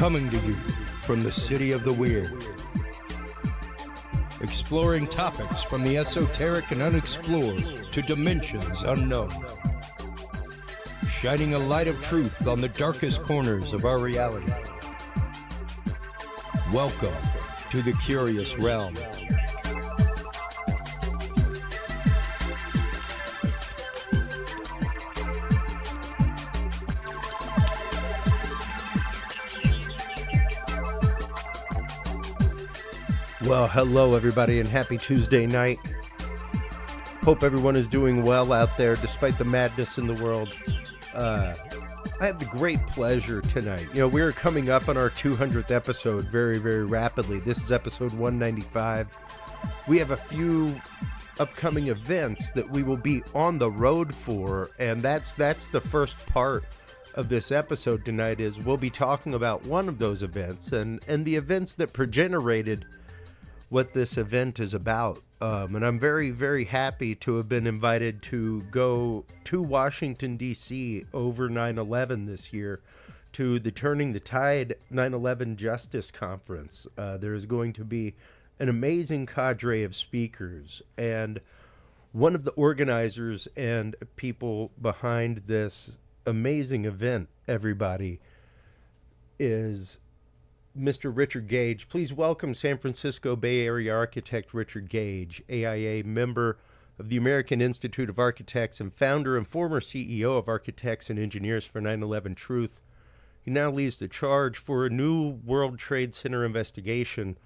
Coming to you from the city of the weird. Exploring topics from the esoteric and unexplored to dimensions unknown. Shining a light of truth on the darkest corners of our reality. Welcome to the Curious Realm. Well, hello everybody and happy Tuesday night. Hope everyone is doing well out there despite the madness in the world. I have the great pleasure tonight. You know, we're coming up on our 200th episode very, very rapidly. This is episode 195. We have a few upcoming events that we will be on the road for, and that's the first part of this episode tonight. Is we'll be talking about one of those events and the events that progenerated what this event is about. And I'm very, very happy to have been invited to go to Washington, D.C. over 9/11 this year to the Turning the Tide 9/11 Justice Conference. There is going to be an amazing cadre of speakers, and one of the organizers and people behind this amazing event, everybody, is Mr. Richard Gage. Please welcome San Francisco Bay Area architect Richard Gage, AIA member of the American Institute of Architects and founder and former CEO of Architects and Engineers for 9/11 Truth. He now leads the charge for a new World Trade Center investigation,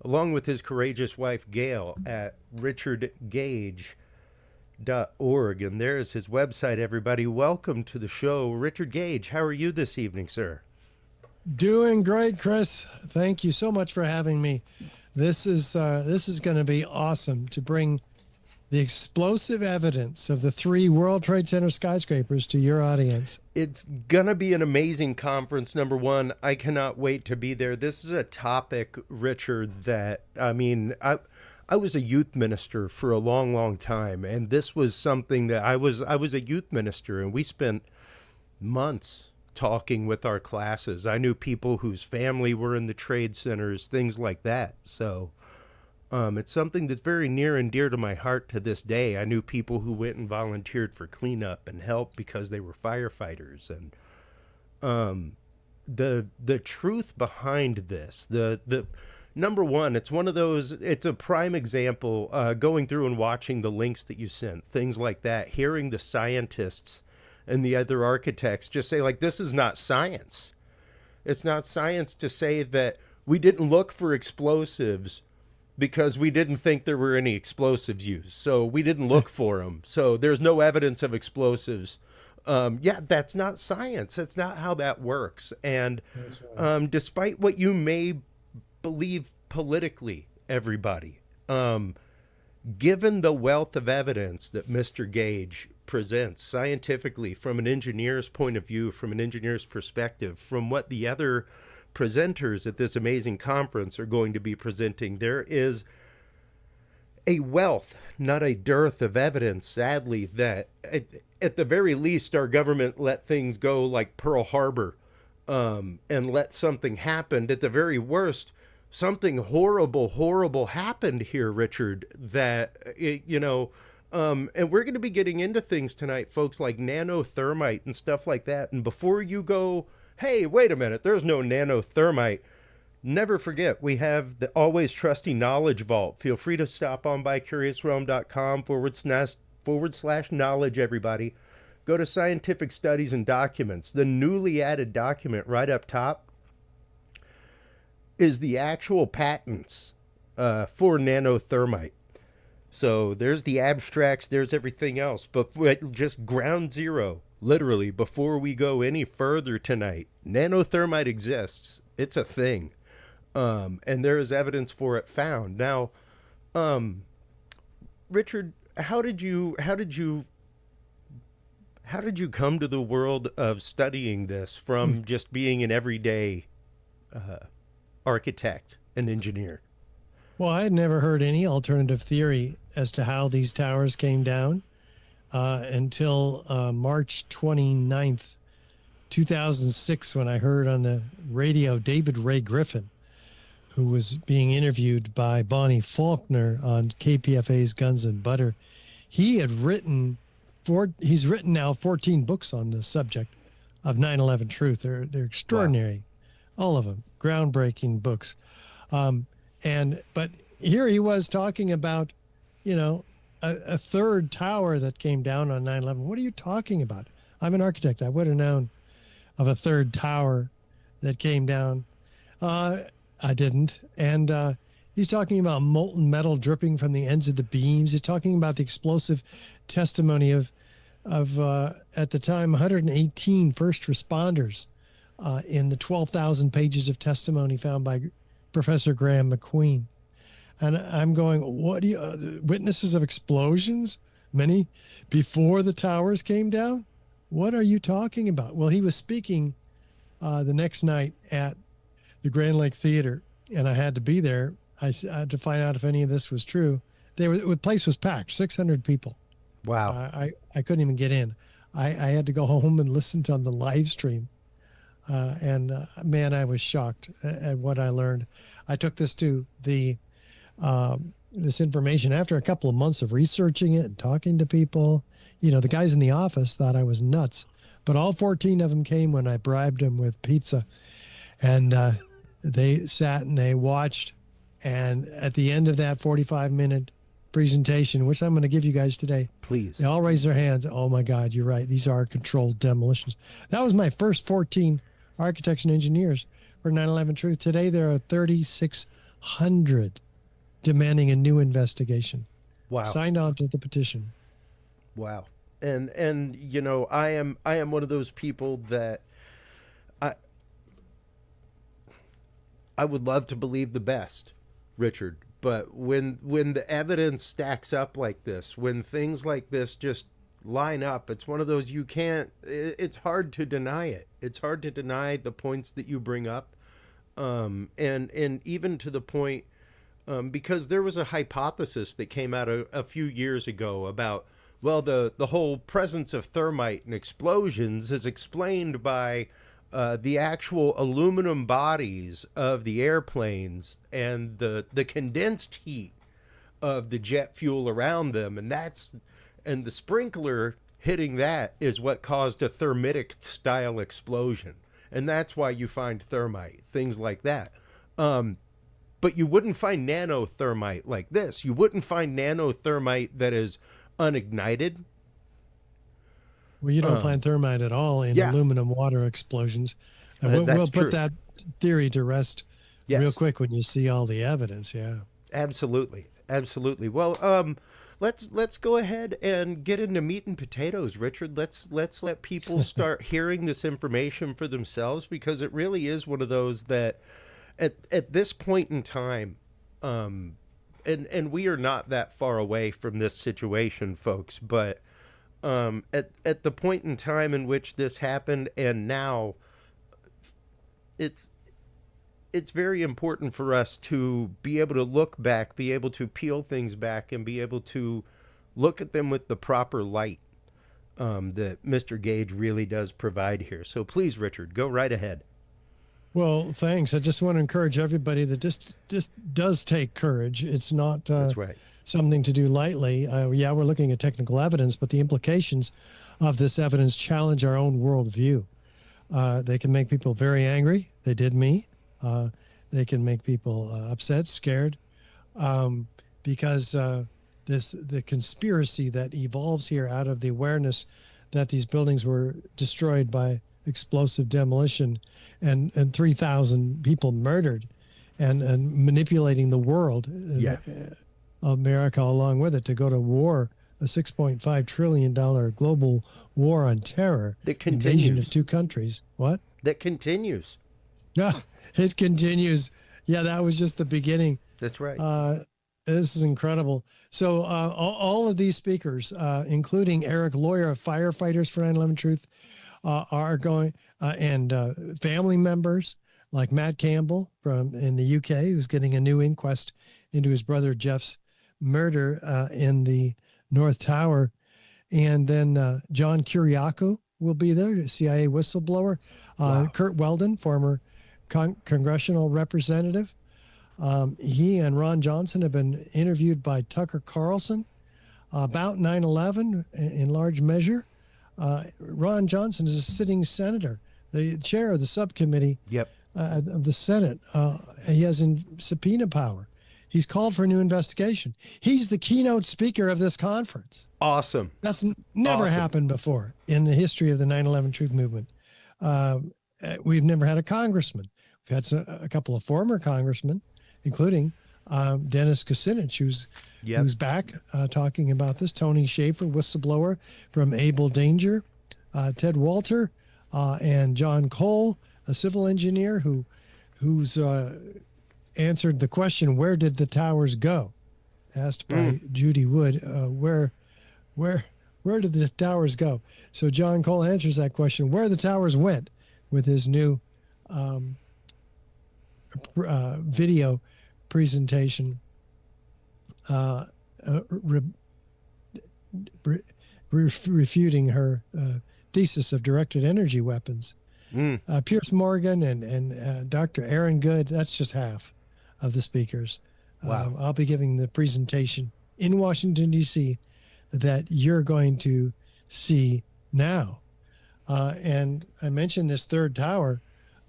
along with his courageous wife Gail, at richardgage.org. And there's his website, everybody. Welcome to the show, Richard Gage. How are you this evening, sir? Doing great, Chris. Thank you so much for having me. This is going to be awesome to bring the explosive evidence of the 3 World Trade Center skyscrapers to your audience. It's going to be an amazing conference. Number one, I cannot wait to be there. This is a topic, Richard, that, I mean, I was a youth minister for a long, long time, and this was something that I was a youth minister, and we spent months talking with our classes. I knew people whose family were in the trade centers, things like that. So it's something that's very near and dear to my heart to this day. I knew people who went and volunteered for cleanup and help because they were firefighters. And the truth behind this, the number one, it's one of those, it's a prime example, going through and watching the links that you sent, things like that, hearing the scientists and the other architects just say, like, this is not science. It's not science to say that we didn't look for explosives because we didn't think there were any explosives used. So we didn't look for them. So there's no evidence of explosives. Yeah, that's not science. That's not how that works. And That's right. Despite what you may believe politically, everybody, given the wealth of evidence that Mr. Gage presents scientifically from an engineer's point of view, from an engineer's perspective, from what the other presenters at this amazing conference are going to be presenting, there is a wealth, not a dearth of evidence, sadly, that at the very least our government let things go like Pearl Harbor, and let something happen. At the very worst, something horrible happened here, Richard, that, and we're going to be getting into things tonight, folks, like nanothermite and stuff like that. And before you go, hey, wait a minute, there's no nanothermite, never forget, we have the always trusty knowledge vault. Feel free to stop on by curiousrealm.com/knowledge, everybody. Go to scientific studies and documents. The newly added document right up top is the actual patents for nanothermite. So there's the abstracts, there's everything else. But just ground zero, literally, before we go any further tonight, nanothermite exists. It's a thing. And there is evidence for it found. Now, Richard, how did you come to the world of studying this from just being an everyday architect and engineer? Well, I had never heard any alternative theory as to how these towers came down until March 29th, 2006 when I heard on the radio David Ray Griffin, who was being interviewed by Bonnie Faulkner on KPFA's Guns and Butter. He had written he's written now 14 books on the subject of 9/11 truth. They're extraordinary, wow. All of them, groundbreaking books. But here he was talking about, a third tower that came down on 9/11. What are you talking about? I'm an architect. I would have known of a third tower that came down. I didn't. And he's talking about molten metal dripping from the ends of the beams. He's talking about the explosive testimony of at the time, 118 first responders in the 12,000 pages of testimony found by Professor Graham McQueen. And I'm going, what do you, witnesses of explosions? Many before the towers came down? What are you talking about? Well, he was speaking the next night at the Grand Lake Theater, and I had to be there. I had to find out if any of this was true. The place was packed, 600 people. Wow. I couldn't even get in. I had to go home and listen to on the live stream. Man, I was shocked at what I learned. I took this to this information after a couple of months of researching it and talking to people. The guys in the office thought I was nuts, but all 14 of them came when I bribed them with pizza, and they sat and they watched. And at the end of that 45-minute presentation, which I'm going to give you guys today, please, they all raised their hands. Oh my God, you're right. These are controlled demolitions. That was my first 14 architects and engineers for 9/11 Truth. Today there are 3,600 demanding a new investigation. Wow. Signed on to the petition. Wow. And I am one of those people that I would love to believe the best, Richard, but when the evidence stacks up like this, when things like this just line up, it's one of those it's hard to deny it. It's hard to deny the points that you bring up. And even to the point, because there was a hypothesis that came out a few years ago about, well, the whole presence of thermite and explosions is explained by the actual aluminum bodies of the airplanes and the condensed heat of the jet fuel around them, and the sprinkler hitting that is what caused a thermitic style explosion, and that's why you find thermite, things like that. But you wouldn't find nanothermite like this. You wouldn't find nanothermite that is unignited. Well, you don't find thermite at all in aluminum water explosions. And we'll put that theory to rest real quick when you see all the evidence. Yeah, absolutely. Absolutely. Well, let's go ahead and get into meat and potatoes, Richard. Let's let people start hearing this information for themselves, because it really is one of those that at this point in time, and we are not that far away from this situation, folks, but at the point in time in which this happened and now, it's very important for us to be able to look back, be able to peel things back, and be able to look at them with the proper light that Mr. Gage really does provide here. So please, Richard, go right ahead. Well, thanks. I just want to encourage everybody that this does take courage. It's not That's right. something to do lightly. We're looking at technical evidence, but the implications of this evidence challenge our own worldview. They can make people very angry. They did me. They can make people upset, scared, because the conspiracy that evolves here out of the awareness that these buildings were destroyed by explosive demolition and 3,000 people murdered and manipulating the world, America along with it, to go to war, a $6.5 trillion global war on terror, that continues. Invasion of two countries. What? That continues. Yeah, it continues. Yeah, that was just the beginning. That's right. This is incredible. So all of these speakers, including Eric Lawyer of Firefighters for 9/11 Truth, are going, and family members like Matt Campbell in the UK, who's getting a new inquest into his brother Jeff's murder in the North Tower. And then John Kiriakou will be there, CIA whistleblower. Wow. Kurt Weldon, former congressional representative. He and Ron Johnson have been interviewed by Tucker Carlson about 9/11 in large measure. Ron Johnson is a sitting senator, the chair of the subcommittee Yep. of the Senate. He has subpoena power. He's called for a new investigation. He's the keynote speaker of this conference. Awesome. That's never Awesome. happened before in the history of the 9/11 Truth Movement. We've never had a congressman. We've had a couple of former congressmen, including Dennis Kucinich, who's back talking about this. Tony Schaefer, whistleblower from Able Danger. Ted Walter and John Cole, a civil engineer who's answered the question, "Where did the towers go?" Asked by Judy Wood, where did the towers go? So John Cole answers that question, where the towers went, with his new video presentation refuting her thesis of directed energy weapons. Pierce Morgan and Dr. Aaron Good, that's just half of the speakers. Wow. I'll be giving the presentation in Washington, D.C. that you're going to see now. And I mentioned this third tower.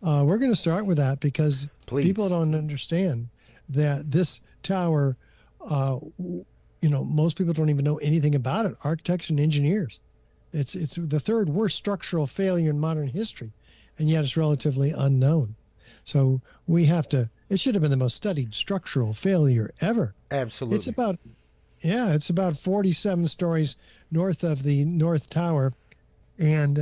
We're going to start with that because people don't understand that this tower, most people don't even know anything about it. Architects and engineers. It's the third worst structural failure in modern history, and yet it's relatively unknown. So it should have been the most studied structural failure ever. Absolutely. It's about 47 stories north of the North Tower. And,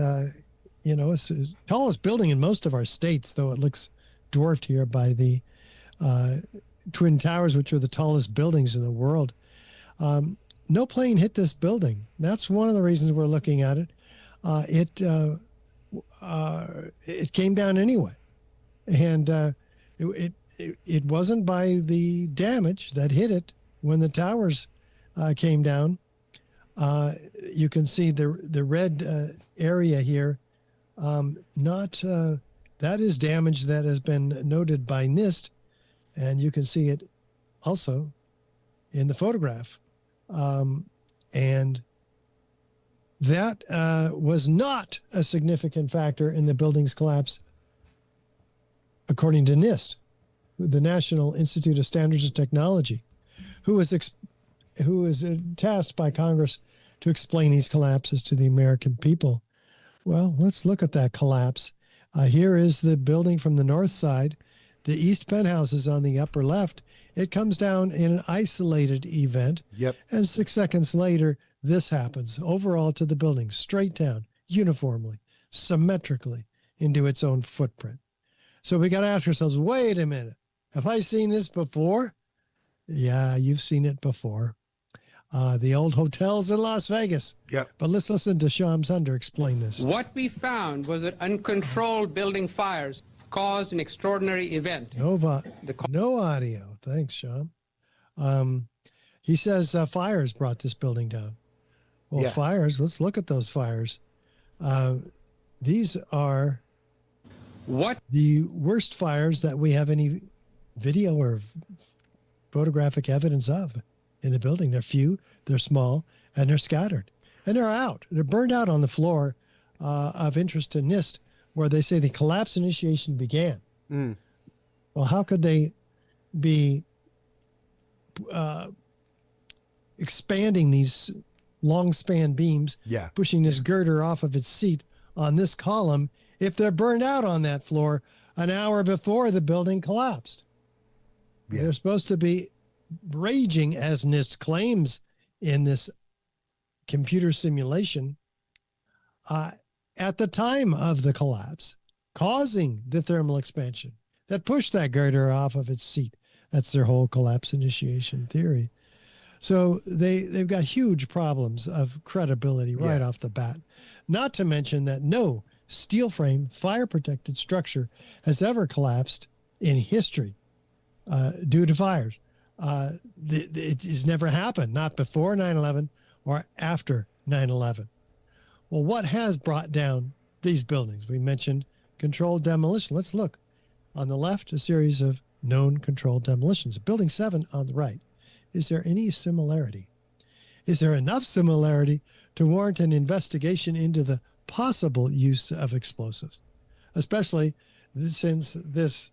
it's the tallest building in most of our states, though it looks dwarfed here by the Twin Towers, which are the tallest buildings in the world. No plane hit this building. That's one of the reasons we're looking at it. It came down anyway. And it wasn't by the damage that hit it when the towers came down. You can see the red area here. That is damage that has been noted by NIST, and you can see it also in the photograph. And that was not a significant factor in the building's collapse, according to NIST, the National Institute of Standards and Technology, who was tasked by Congress to explain these collapses to the American people. Well, let's look at that collapse. Here is the building from the north side. The east penthouse is on the upper left. It comes down in an isolated event. Yep. And 6 seconds later, this happens overall to the building, straight down, uniformly, symmetrically into its own footprint. So we got to ask ourselves, wait a minute. Have I seen this before? Yeah, you've seen it before. The old hotels in Las Vegas. Yep. But let's listen to Shyam Sunder explain this. What we found was that uncontrolled building fires caused an extraordinary event. No audio. Thanks, Shyam. He says fires brought this building down. Well, fires, let's look at those fires. These are the worst fires that we have any video or photographic evidence of in the building. They're few, they're small, and they're scattered. And they're out. They're burned out on the floor of interest to NIST, where they say the collapse initiation began. Well, how could they be expanding these long span beams, pushing this girder off of its seat on this column, if they're burned out on that floor an hour before the building collapsed? They're supposed to be raging, as NIST claims in this computer simulation, at the time of the collapse, causing the thermal expansion that pushed that girder off of its seat. That's their whole collapse initiation theory. So they've got huge problems of credibility right off the bat. Not to mention that no steel frame, fire protected structure has ever collapsed in history due to fires. It has never happened, not before 9/11 or after 9/11. Well, what has brought down these buildings? We mentioned controlled demolition. Let's look. On the left, a series of known controlled demolitions. Building 7 on the right. Is there any similarity? Is there enough similarity to warrant an investigation into the possible use of explosives? Especially since this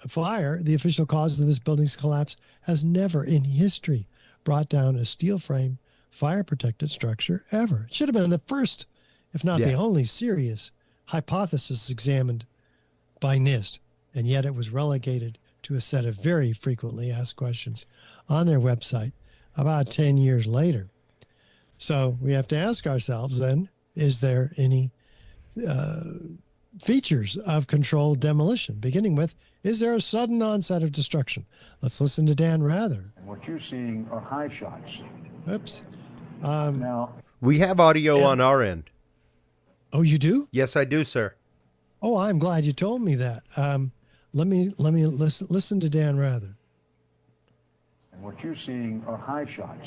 fire, the official cause of this building's collapse, has never in history brought down a steel frame fire-protected structure ever. It should have been the first, if not the only, serious hypothesis examined by NIST, and yet it was relegated to a set of very frequently asked questions on their website about 10 years later. So we have to ask ourselves then, is there any features of controlled demolition? Beginning with, is there a sudden onset of destruction? Let's listen to Dan Rather. And what you're seeing are high shots. Oops. Now, We have audio on our end. Oh, you do? Yes, I do, sir. Oh, I'm glad you told me that. Let me listen to Dan Rather. and what you're seeing are high shots.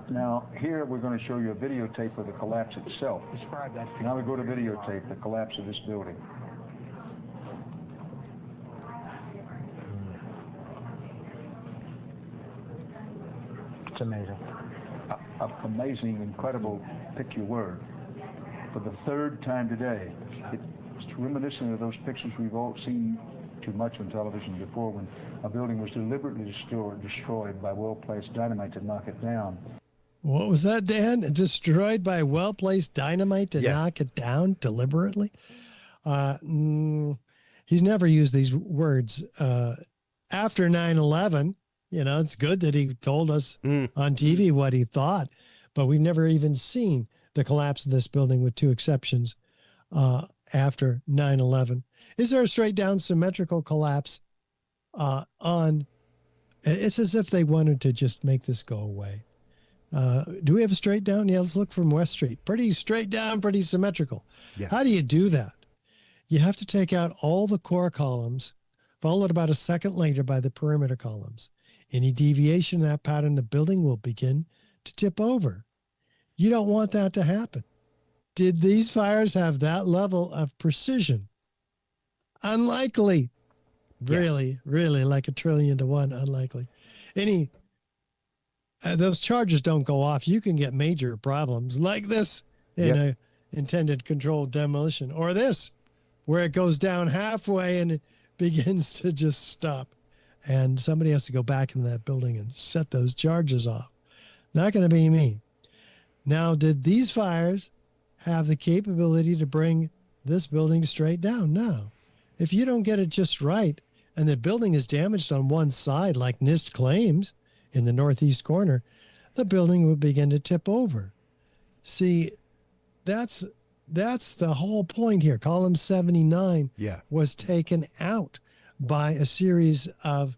Now, here we're going to show you a videotape of the collapse itself. Describe that. Now we go to videotape the collapse of this building. It's amazing. Amazing, incredible, pick your word. For the third time today, it's reminiscent of those pictures we've all seen too much on television before, when a building was deliberately destroyed by well-placed dynamite to knock it down. What was that, Dan? Destroyed by well-placed dynamite to knock it down deliberately? He's never used these words. After 9/11, you know, it's good that he told us on TV what he thought, but we've never even seen the collapse of this building, with two exceptions, after 9/11. Is there a straight down symmetrical collapse it's as if they wanted to just make this go away. Do we have a straight down? Yeah, let's look from West Street. Pretty straight down, pretty symmetrical. Yeah. How do you do that? You have to take out all the core columns, followed about a second later by the perimeter columns. Any deviation in that pattern, the building will begin to tip over. You don't want that to happen. Did these fires have that level of precision? Unlikely. Really, really, like 1,000,000,000 to 1, unlikely. Those charges don't go off. You can get major problems like this in a intended controlled demolition, or this, where it goes down halfway and it begins to just stop. And somebody has to go back in that building and set those charges off. Not going to be me. Now, did these fires have the capability to bring this building straight down? No. If you don't get it just right, and the building is damaged on one side, like NIST claims, in the northeast corner, the building will begin to tip over. See, that's the whole point here. Column 79 was taken out by a series of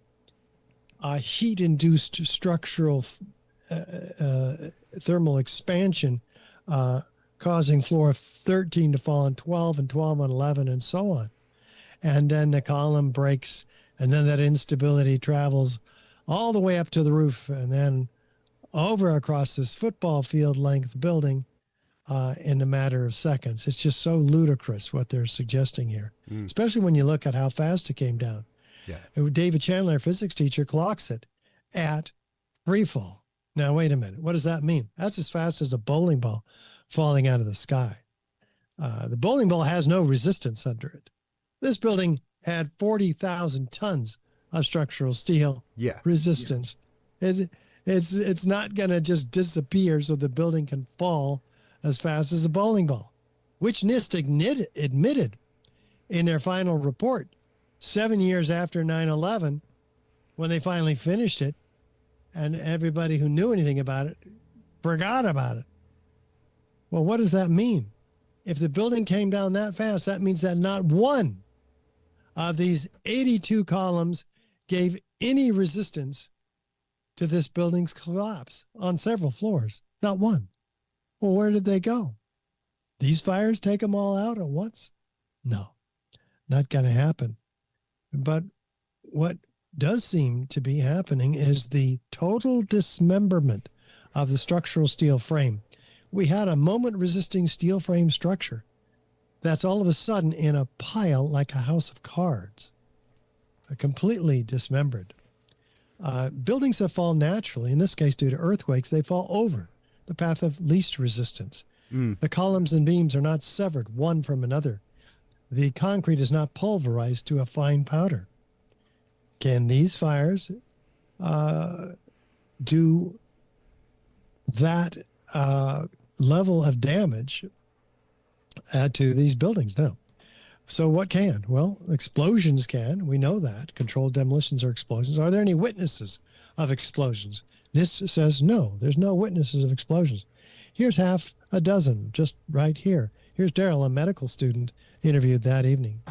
heat-induced structural thermal expansion, causing floor 13 to fall on 12 and 12 on 11 and so on. And then the column breaks, and then that instability travels all the way up to the roof and then over across this football field length building in a matter of seconds. It's just so ludicrous what they're suggesting here, especially when you look at how fast it came down. David Chandler, a physics teacher, clocks it at free fall. Now, wait a minute. What does that mean? That's as fast as a bowling ball falling out of the sky. The bowling ball has no resistance under it. This building had 40,000 tons of structural steel resistance. It's not going to just disappear so the building can fall as fast as a bowling ball, which NIST admitted in their final report 7 years after 9/11, when they finally finished it, and everybody who knew anything about it forgot about it. Well, what does that mean? If the building came down that fast, that means that not one of these 82 columns gave any resistance to this building's collapse on several floors. Not one. Well, where did they go? These fires take them all out at once? No, not going to happen. But what does seem to be happening is the total dismemberment of the structural steel frame, we had a moment-resisting steel frame structure that's all of a sudden in a pile like a house of cards, completely dismembered. Buildings that fall naturally, in this case due to earthquakes, they fall over the path of least resistance. The columns and beams are not severed one from another. The concrete is not pulverized to a fine powder. Can these fires do that level of damage to these buildings? No. So what can? Well, explosions can. We know that. Controlled demolitions are explosions. Are there any witnesses of explosions? NIST says no, there's no witnesses of explosions. Here's half a dozen just right here. Here's Daryl, a medical student interviewed that evening.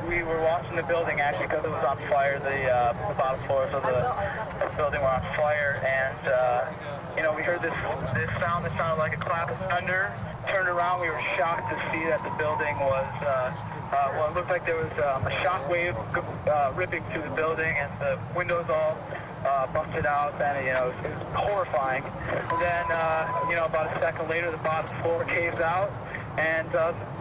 We were watching the building actually because it was on fire. The bottom floors of the building were on fire, and we heard this sound that sounded like a clap of thunder. Turned around, we were shocked to see that the building was, it looked like there was a shock wave ripping through the building, and the windows all busted out, and it was horrifying. And then about a second later, the bottom floor caves out, and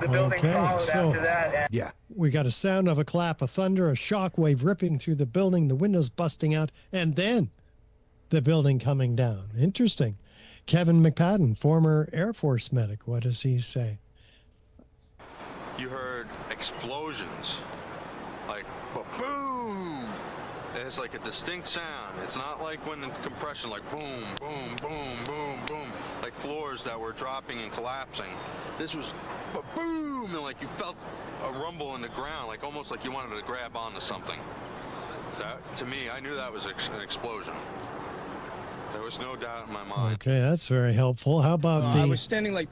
the building followed after that. Yeah. We got a sound of a clap of thunder, a shock wave ripping through the building, the windows busting out, and then the building coming down. Interesting. Kevin McPadden, former Air Force medic, what does he say? You heard explosions, like boom. It's like a distinct sound. It's not like when in compression, like boom, boom, boom, boom, boom, like floors that were dropping and collapsing. This was boom, and like you felt a rumble in the ground, like almost like you wanted to grab onto something. That, to me, I knew that was an explosion. There was no doubt in my mind. Okay, that's very helpful. How about I was standing like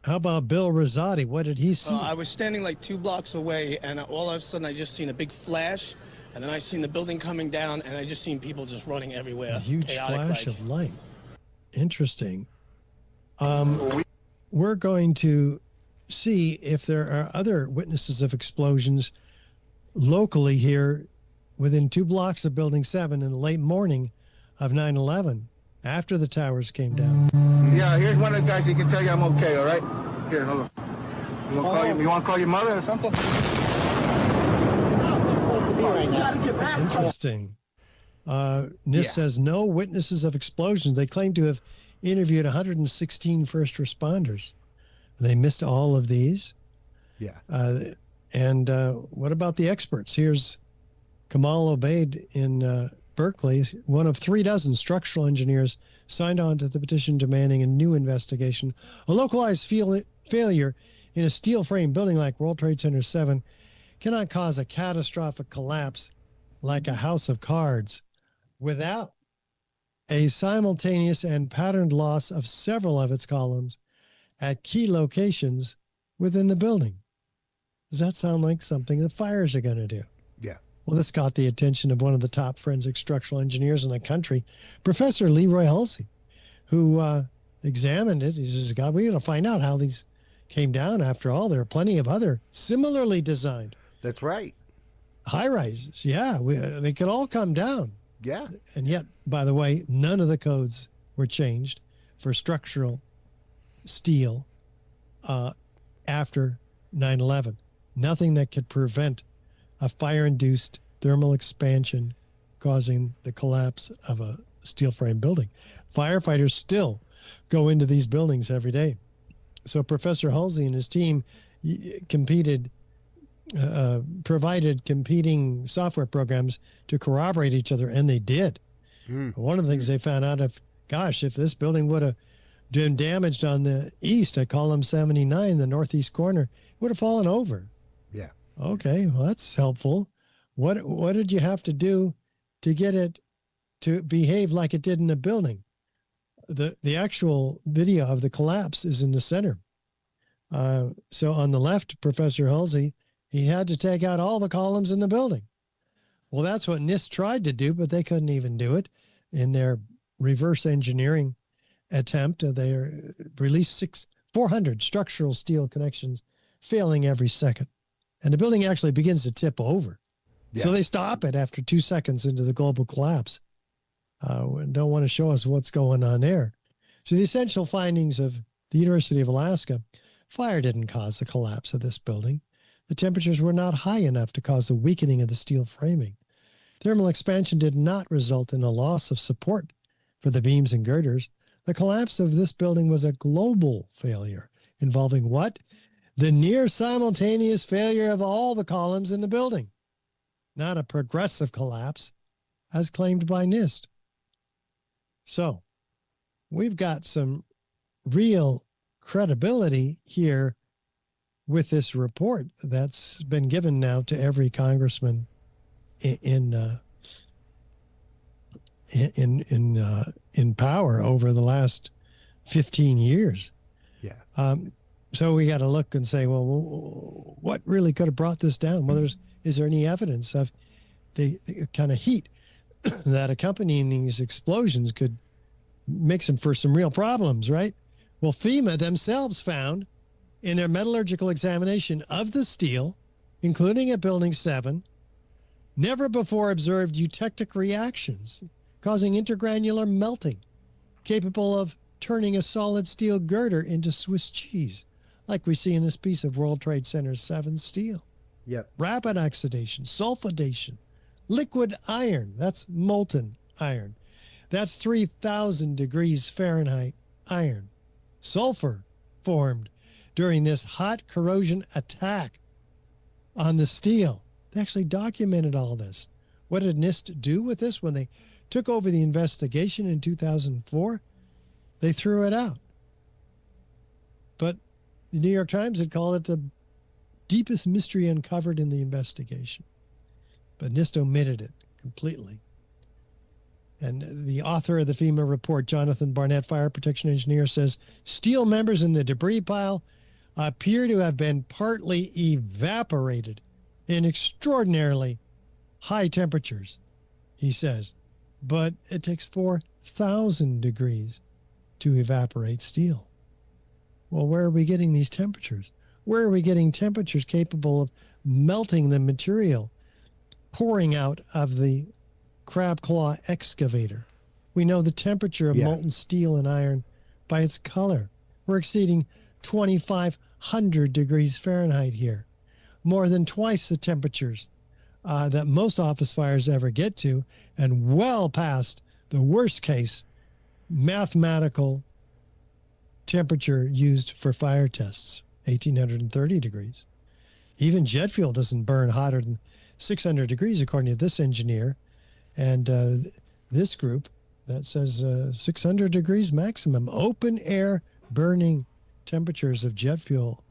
How about Bill Rosati? What did he see? I was standing like 2 blocks away, and all of a sudden I just seen a big flash, and then I seen the building coming down, and I just seen people just running everywhere. A huge flash of light. Interesting. We're going to see if there are other witnesses of explosions locally here within 2 blocks of Building 7 in the late morning of 9/11, after the towers came down. Yeah, here's one of the guys. He can tell you I'm okay. All right. Here, hold on. You want to call your mother or something? Interesting. NIST says no witnesses of explosions. They claim to have interviewed 116 first responders. They missed all of these. Yeah. And what about the experts? Here's Kamal Obeid in Berkeley, one of 36 structural engineers signed on to the petition demanding a new investigation. A localized failure in a steel frame building like World Trade Center 7 cannot cause a catastrophic collapse like a house of cards without a simultaneous and patterned loss of several of its columns at key locations within the building. Does that sound like something the fires are going to do? Yeah. Well, this got the attention of one of the top forensic structural engineers in the country, Professor Leroy Hulsey, who examined it. He says, God, we got to find out how these came down. After all, there are plenty of other similarly designed. That's right. High rises. Yeah, they could all come down. Yeah. And yet, by the way, none of the codes were changed for structural steel after 9/11. Nothing that could prevent a fire-induced thermal expansion causing the collapse of a steel frame building. Firefighters still go into these buildings every day. So Professor Hulsey and his team provided competing software programs to corroborate each other, and they did. One of the things they found out, if this building would have been damaged on the east at column 79, the northeast corner, it would have fallen over. Yeah. Okay, well, that's helpful. What did you have to do to get it to behave like it did in the building? The actual video of the collapse is in the center. So on the left, Professor Hulsey, he had to take out all the columns in the building. Well, that's what NIST tried to do, but they couldn't even do it in their reverse engineering attempt. They released 400 structural steel connections, failing every second. And the building actually begins to tip over. Yeah. So they stop it after 2 seconds into the global collapse. Don't want to show us what's going on there. So the essential findings of the University of Alaska, fire didn't cause the collapse of this building. The temperatures were not high enough to cause the weakening of the steel framing. Thermal expansion did not result in a loss of support for the beams and girders. The collapse of this building was a global failure involving what? The near simultaneous failure of all the columns in the building, not a progressive collapse as claimed by NIST. So we've got some real credibility here with this report that's been given now to every congressman in power over the last 15 years. Yeah. So we got to look and say, well, what really could have brought this down? Well, is there any evidence of the kind of heat that accompanying these explosions could make for some real problems, right? Well, FEMA themselves found in their metallurgical examination of the steel, including at Building 7, never before observed eutectic reactions causing intergranular melting, capable of turning a solid steel girder into Swiss cheese, like we see in this piece of World Trade Center 7 steel. Yep. Rapid oxidation, sulfidation, liquid iron, that's molten iron. That's 3,000 degrees Fahrenheit iron. Sulfur formed during this hot corrosion attack on the steel. They actually documented all this. What did NIST do with this when they took over the investigation in 2004? They threw it out. But the New York Times had called it the deepest mystery uncovered in the investigation. But NIST omitted it completely. And the author of the FEMA report, Jonathan Barnett, fire protection engineer, says steel members in the debris pile appear to have been partly evaporated in extraordinarily high temperatures, he says. But it takes 4,000 degrees to evaporate steel. Well, where are we getting these temperatures? Where are we getting temperatures capable of melting the material pouring out of the crab claw excavator? We know the temperature of molten steel and iron by its color. We're exceeding 2,500 degrees Fahrenheit here, more than twice the temperatures that most office fires ever get to, and well past the worst case mathematical temperature used for fire tests, 1,830 degrees. Even jet fuel doesn't burn hotter than 600 degrees, according to this engineer. And this group that says 600 degrees maximum, open air burning temperatures of jet fuel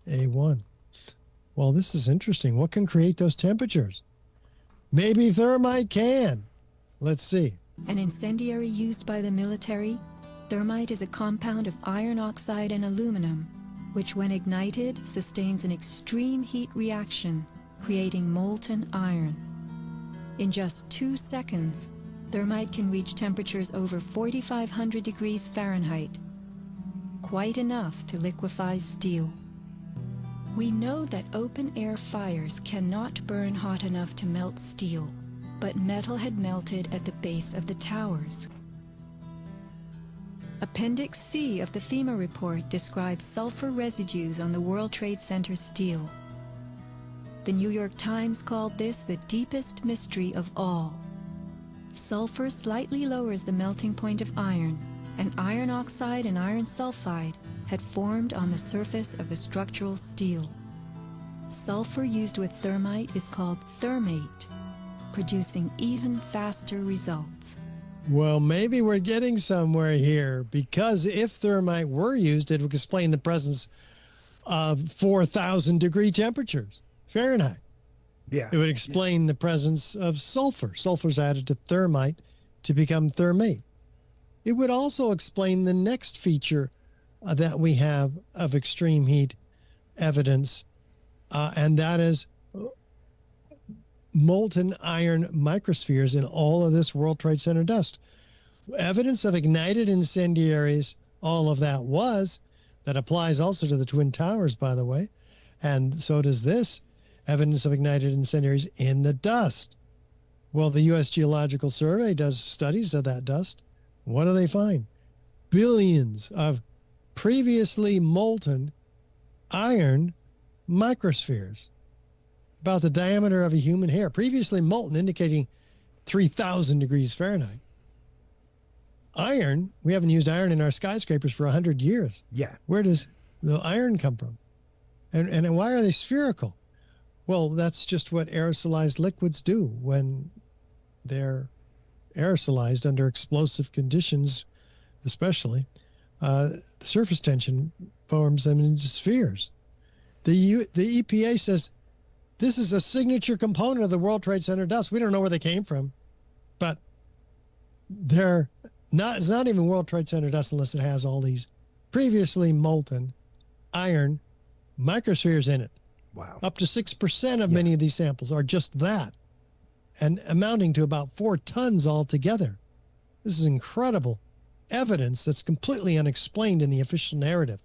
A1. Well, this is interesting. What can create those temperatures? Maybe thermite can. Let's see. An incendiary used by the military, thermite is a compound of iron oxide and aluminum, which when ignited sustains an extreme heat reaction, creating molten iron. In just 2 seconds, thermite can reach temperatures over 4,500 degrees Fahrenheit, quite enough to liquefy steel. We know that open-air fires cannot burn hot enough to melt steel, but metal had melted at the base of the towers. Appendix C of the FEMA report describes sulfur residues on the World Trade Center steel. The New York Times called this the deepest mystery of all. Sulfur slightly lowers the melting point of iron, and iron oxide and iron sulfide had formed on the surface of the structural steel. Sulfur used with thermite is called thermate, producing even faster results. Well, maybe we're getting somewhere here, because if thermite were used, it would explain the presence of 4,000 degree temperatures Fahrenheit. Yeah. It would explain the presence of sulfur. Sulfur's added to thermite to become thermate. It would also explain the next feature that we have of extreme heat evidence, and that is molten iron microspheres in all of this World Trade Center dust. Evidence of ignited incendiaries, all of that was. That applies also to the Twin Towers, by the way. And so does this. Evidence of ignited incendiaries in the dust. Well, the U.S. Geological Survey does studies of that dust. What do they find? Billions of previously molten iron microspheres about the diameter of a human hair, previously molten, indicating 3,000 degrees Fahrenheit. Iron, we haven't used iron in our skyscrapers for 100 years. Yeah. Where does the iron come from? And why are they spherical? Well, that's just what aerosolized liquids do when they're aerosolized under explosive conditions, especially. The surface tension forms them into spheres. The EPA says this is a signature component of the World Trade Center dust. We don't know where they came from, but they're not. It's not even World Trade Center dust unless it has all these previously molten iron microspheres in it. Wow. Up to 6% of many of these samples are just that, and amounting to about 4 tons altogether. This is incredible evidence that's completely unexplained in the official narrative.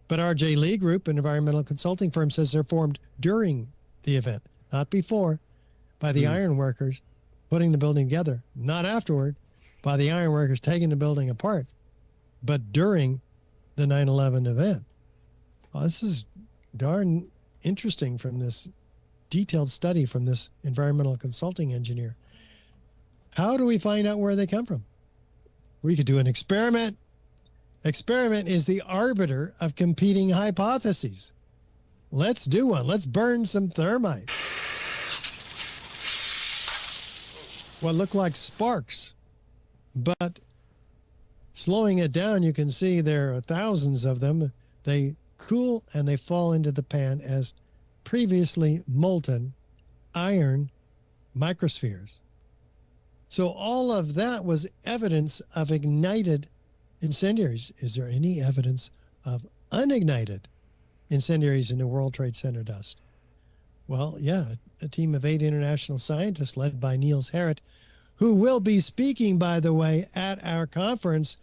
But RJ Lee Group, an environmental consulting firm, says they're formed during the event, not before, by the iron workers putting the building together, not afterward, by the iron workers taking the building apart, but during the 9/11 event. Well, this is darn interesting from this detailed study from this environmental consulting engineer. How do we find out where they come from? We could do an experiment. Experiment is the arbiter of competing hypotheses. Let's do one. Let's burn some thermite. What look like sparks, but slowing it down, you can see there are thousands of them. They cool and they fall into the pan as previously molten iron microspheres. So all of that was evidence of ignited incendiaries. Is there any evidence of unignited incendiaries in the World Trade Center dust? Well, yeah, a team of 8 international scientists led by Niels Harrit, who will be speaking, by the way, at our conference,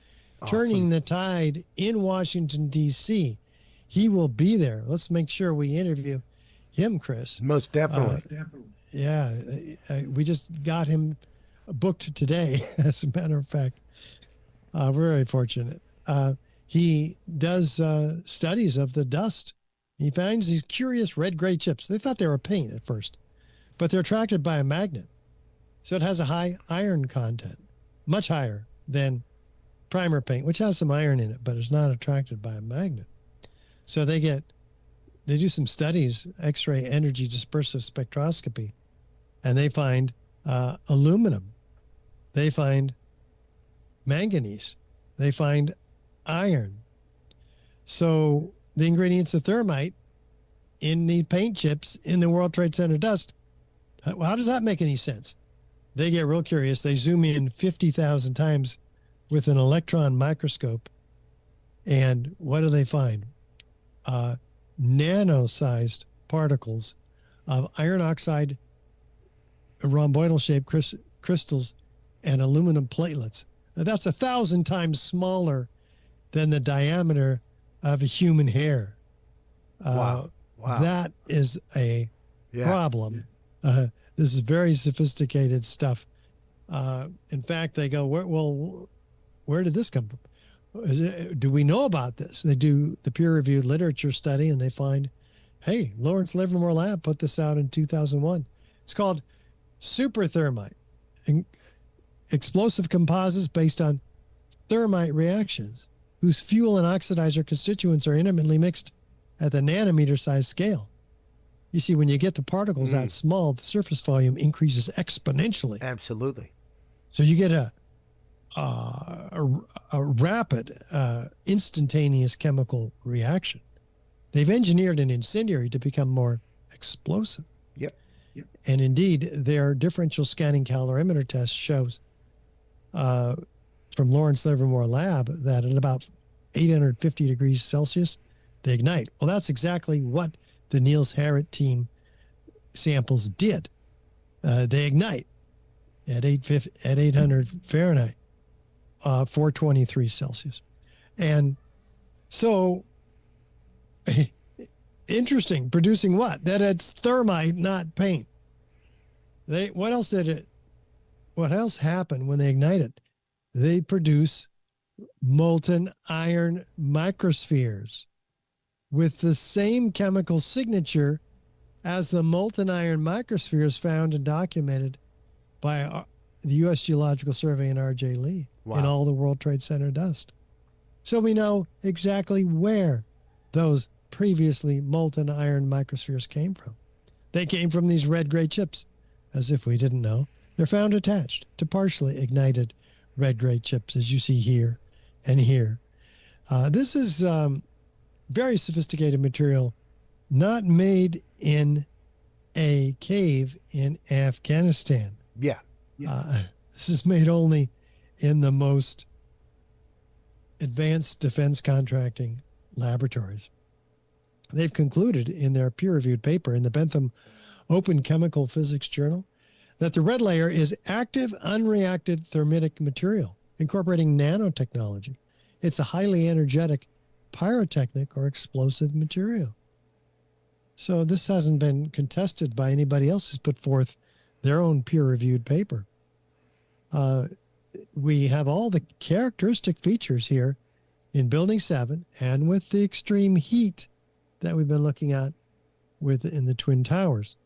Turning the Tide in Washington, D.C. He will be there. Let's make sure we interview him, Chris. Most definitely. We just got him booked today, as a matter of fact. We're very fortunate. He does studies of the dust. He finds these curious red-gray chips. They thought they were paint at first, but they're attracted by a magnet. So it has a high iron content, much higher than primer paint, which has some iron in it, but it's not attracted by a magnet. So they do some studies, X-ray energy dispersive spectroscopy, and they find aluminum. They find manganese. They find iron. So the ingredients of thermite in the paint chips in the World Trade Center dust, how does that make any sense? They get real curious. They zoom in 50,000 times with an electron microscope. And what do they find? Nano-sized particles of iron oxide, rhomboidal-shaped crystals, and aluminum platelets. Now, that's 1,000 times smaller than the diameter of a human hair. Wow. That is a problem. This is very sophisticated stuff. In fact, they go, where did this come from? Do we know about this? They do the peer-reviewed literature study, and they find, hey, Lawrence Livermore Lab put this out in 2001. It's called super thermite, explosive composites based on thermite reactions, whose fuel and oxidizer constituents are intimately mixed at the nanometer size scale. You see, when you get the particles that small, the surface volume increases exponentially. Absolutely. So you get a rapid, instantaneous chemical reaction. They've engineered an incendiary to become more explosive. Yep. And indeed, their differential scanning calorimeter test shows from Lawrence Livermore Lab that at about 850 degrees Celsius, they ignite. Well, that's exactly what the Niels Harrit team samples did. They ignite at 800 Fahrenheit, 423 Celsius. And so, interesting, producing what? That it's thermite, not paint. What else happened when they ignite it? They produce molten iron microspheres with the same chemical signature as the molten iron microspheres found and documented by the U.S. Geological Survey and R.J. Lee in all the World Trade Center dust. So we know exactly where those previously molten iron microspheres came from. They came from these red-gray chips, as if we didn't know. They're found attached to partially ignited red-gray chips, as you see here and here. This is very sophisticated material, not made in a cave in Afghanistan. Yeah. This is made only in the most advanced defense contracting laboratories. They've concluded in their peer-reviewed paper in the Bentham Open Chemical Physics Journal that the red layer is active, unreacted thermitic material incorporating nanotechnology. It's a highly energetic pyrotechnic or explosive material. So this hasn't been contested by anybody else who's put forth their own peer-reviewed paper. We have all the characteristic features here in Building 7 and with the extreme heat that we've been looking at in the Twin Towers.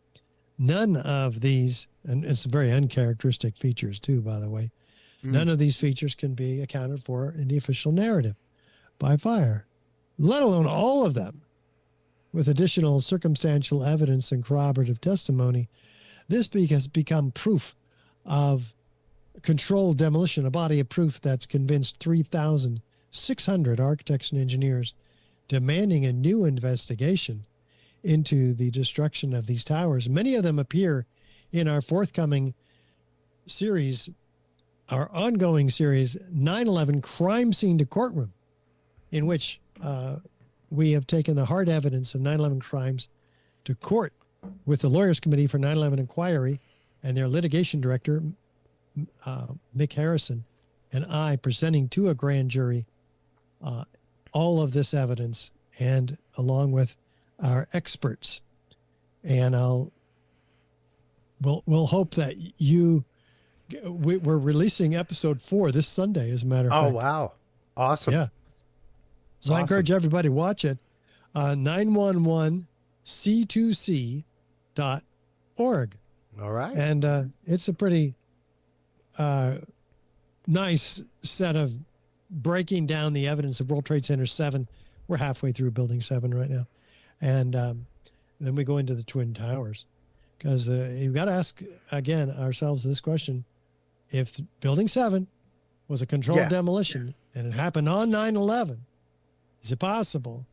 None of these, and it's very uncharacteristic features too, by the way, none of these features can be accounted for in the official narrative by fire, let alone all of them. With additional circumstantial evidence and corroborative testimony, this has become proof of controlled demolition, a body of proof that's convinced 3,600 architects and engineers demanding a new investigation into the destruction of these towers. Many of them appear in our forthcoming series, our ongoing series, 9/11 Crime Scene to Courtroom, in which we have taken the hard evidence of 9/11 crimes to court with the Lawyers Committee for 9/11 Inquiry and their litigation director, Mick Harrison, and I presenting to a grand jury all of this evidence, and along with our experts. And we'll hope that we're releasing episode 4 this Sunday, as a matter of fact. Oh, wow. Awesome. Yeah. So I encourage everybody to watch it. 911c2c.org. All right. And it's a pretty nice set of breaking down the evidence of World Trade Center 7. We're halfway through Building 7 right now. And then we go into the Twin Towers. Because you've got to ask, again, ourselves this question. If Building 7 was a controlled demolition and it happened on 9/11, is it possible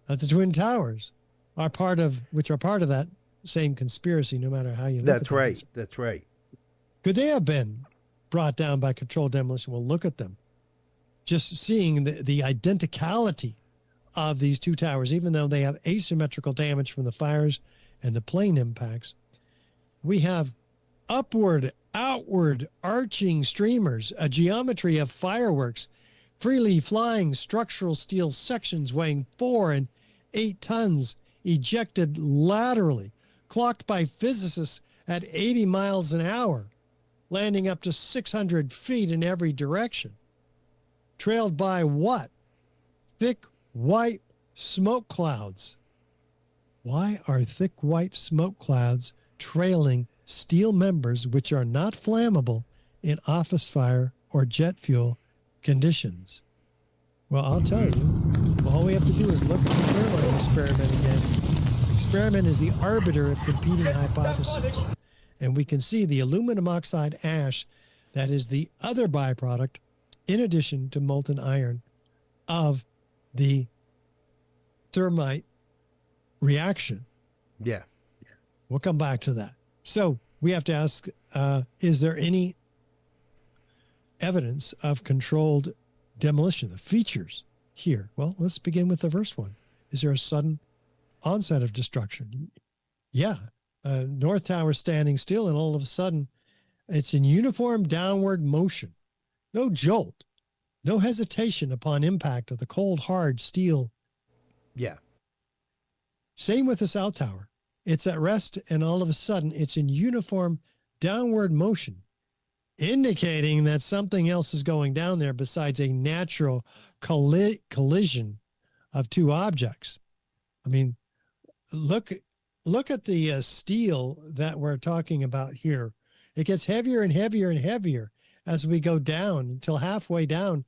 that the Twin Towers are part of that same conspiracy, no matter how you look at it? That's right. That's right. Could they have been brought down by controlled demolition? Well, look at them. Just seeing the identicality of these two towers, even though they have asymmetrical damage from the fires and the plane impacts, we have upward, outward, arching streamers, a geometry of fireworks, freely flying structural steel sections weighing 4 and 8 tons, ejected laterally, clocked by physicists at 80 miles an hour, landing up to 600 feet in every direction. Trailed by what? Thick white smoke clouds. Why are thick white smoke clouds trailing steel members which are not flammable in office fire or jet fuel conditions? Well, I'll tell you, all we have to do is look at the thermite experiment again. The experiment is the arbiter of competing hypotheses. And we can see the aluminum oxide ash that is the other byproduct, in addition to molten iron, of the thermite reaction. Yeah. We'll come back to that. So we have to ask, is there any evidence of controlled demolition of features here? Well, let's begin with the first one. Is there a sudden onset of destruction? Yeah. North Tower standing still, and all of a sudden it's in uniform downward motion. No jolt, no hesitation upon impact of the cold, hard steel. Yeah. Same with the South Tower. It's at rest, and all of a sudden it's in uniform downward motion. indicating that something else is going down there besides a natural collision of two objects. I mean, look at the steel that we're talking about here. It gets heavier and heavier and heavier as we go down until halfway down.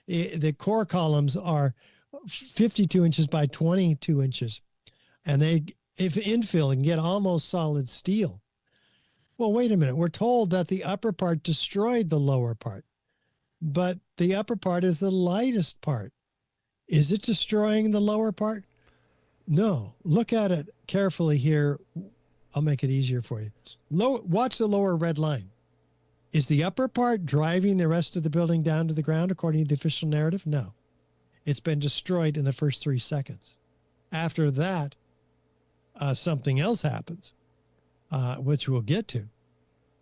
The core columns are 52 inches by 22 inches. And if infill and get almost solid steel. Well, wait a minute. We're told that the upper part destroyed the lower part, but the upper part is the lightest part. Is it destroying the lower part? No. Look at it carefully here. I'll make it easier for you. Watch the lower red line. Is the upper part driving the rest of the building down to the ground according to the official narrative? No. It's been destroyed in the first 3 seconds. After that, something else happens, which we'll get to.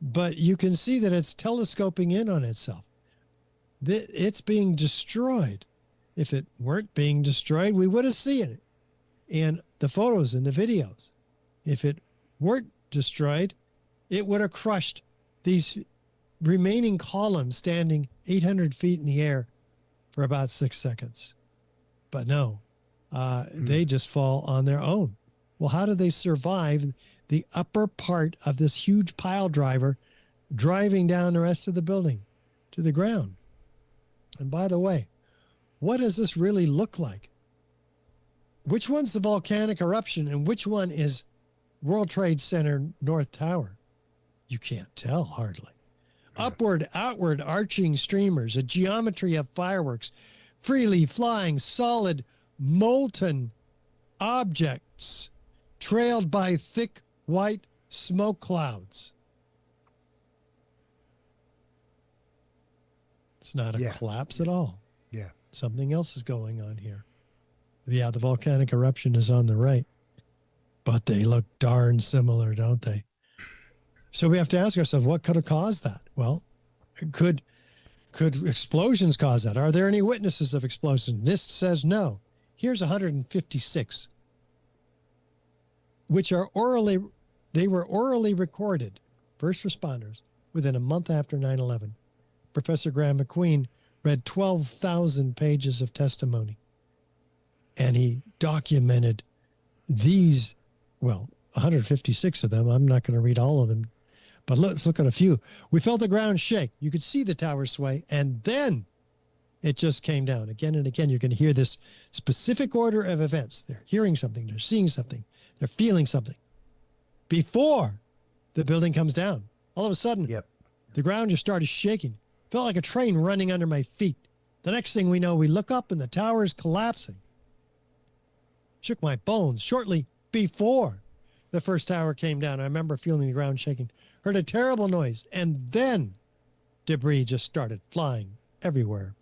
But you can see that it's telescoping in on itself. It's being destroyed. If it weren't being destroyed, we would have seen it in the photos and the videos. If it weren't destroyed, it would have crushed these remaining columns standing 800 feet in the air for about 6 seconds. But no, they just fall on their own. Well, how do they survive the upper part of this huge pile driver driving down the rest of the building to the ground? And by the way, what does this really look like? Which one's the volcanic eruption and which one is World Trade Center North Tower? You can't tell hardly. Upward, outward, arching streamers, a geometry of fireworks, freely flying, solid, molten objects, trailed by thick white smoke clouds. It's not a collapse at all. Yeah. Something else is going on here. Yeah, the volcanic eruption is on the right, but they look darn similar, don't they? So we have to ask ourselves, what could have caused that? Well, could explosions cause that? Are there any witnesses of explosions? NIST says no. Here's 156, which are they were orally recorded, first responders, within a month after 9/11. Professor Graham McQueen read 12,000 pages of testimony, and he documented these, 156 of them. I'm not going to read all of them, but let's look at a few. We felt the ground shake. You could see the tower sway, and then it just came down again and again. You're going to hear this specific order of events. They're hearing something, they're seeing something, they're feeling something before the building comes down. All of a sudden, the ground just started shaking. Felt like a train running under my feet. The next thing we know, we look up and the tower is collapsing. Shook my bones. Shortly before the first tower came down, I remember feeling the ground shaking. Heard a terrible noise, and then debris just started flying everywhere.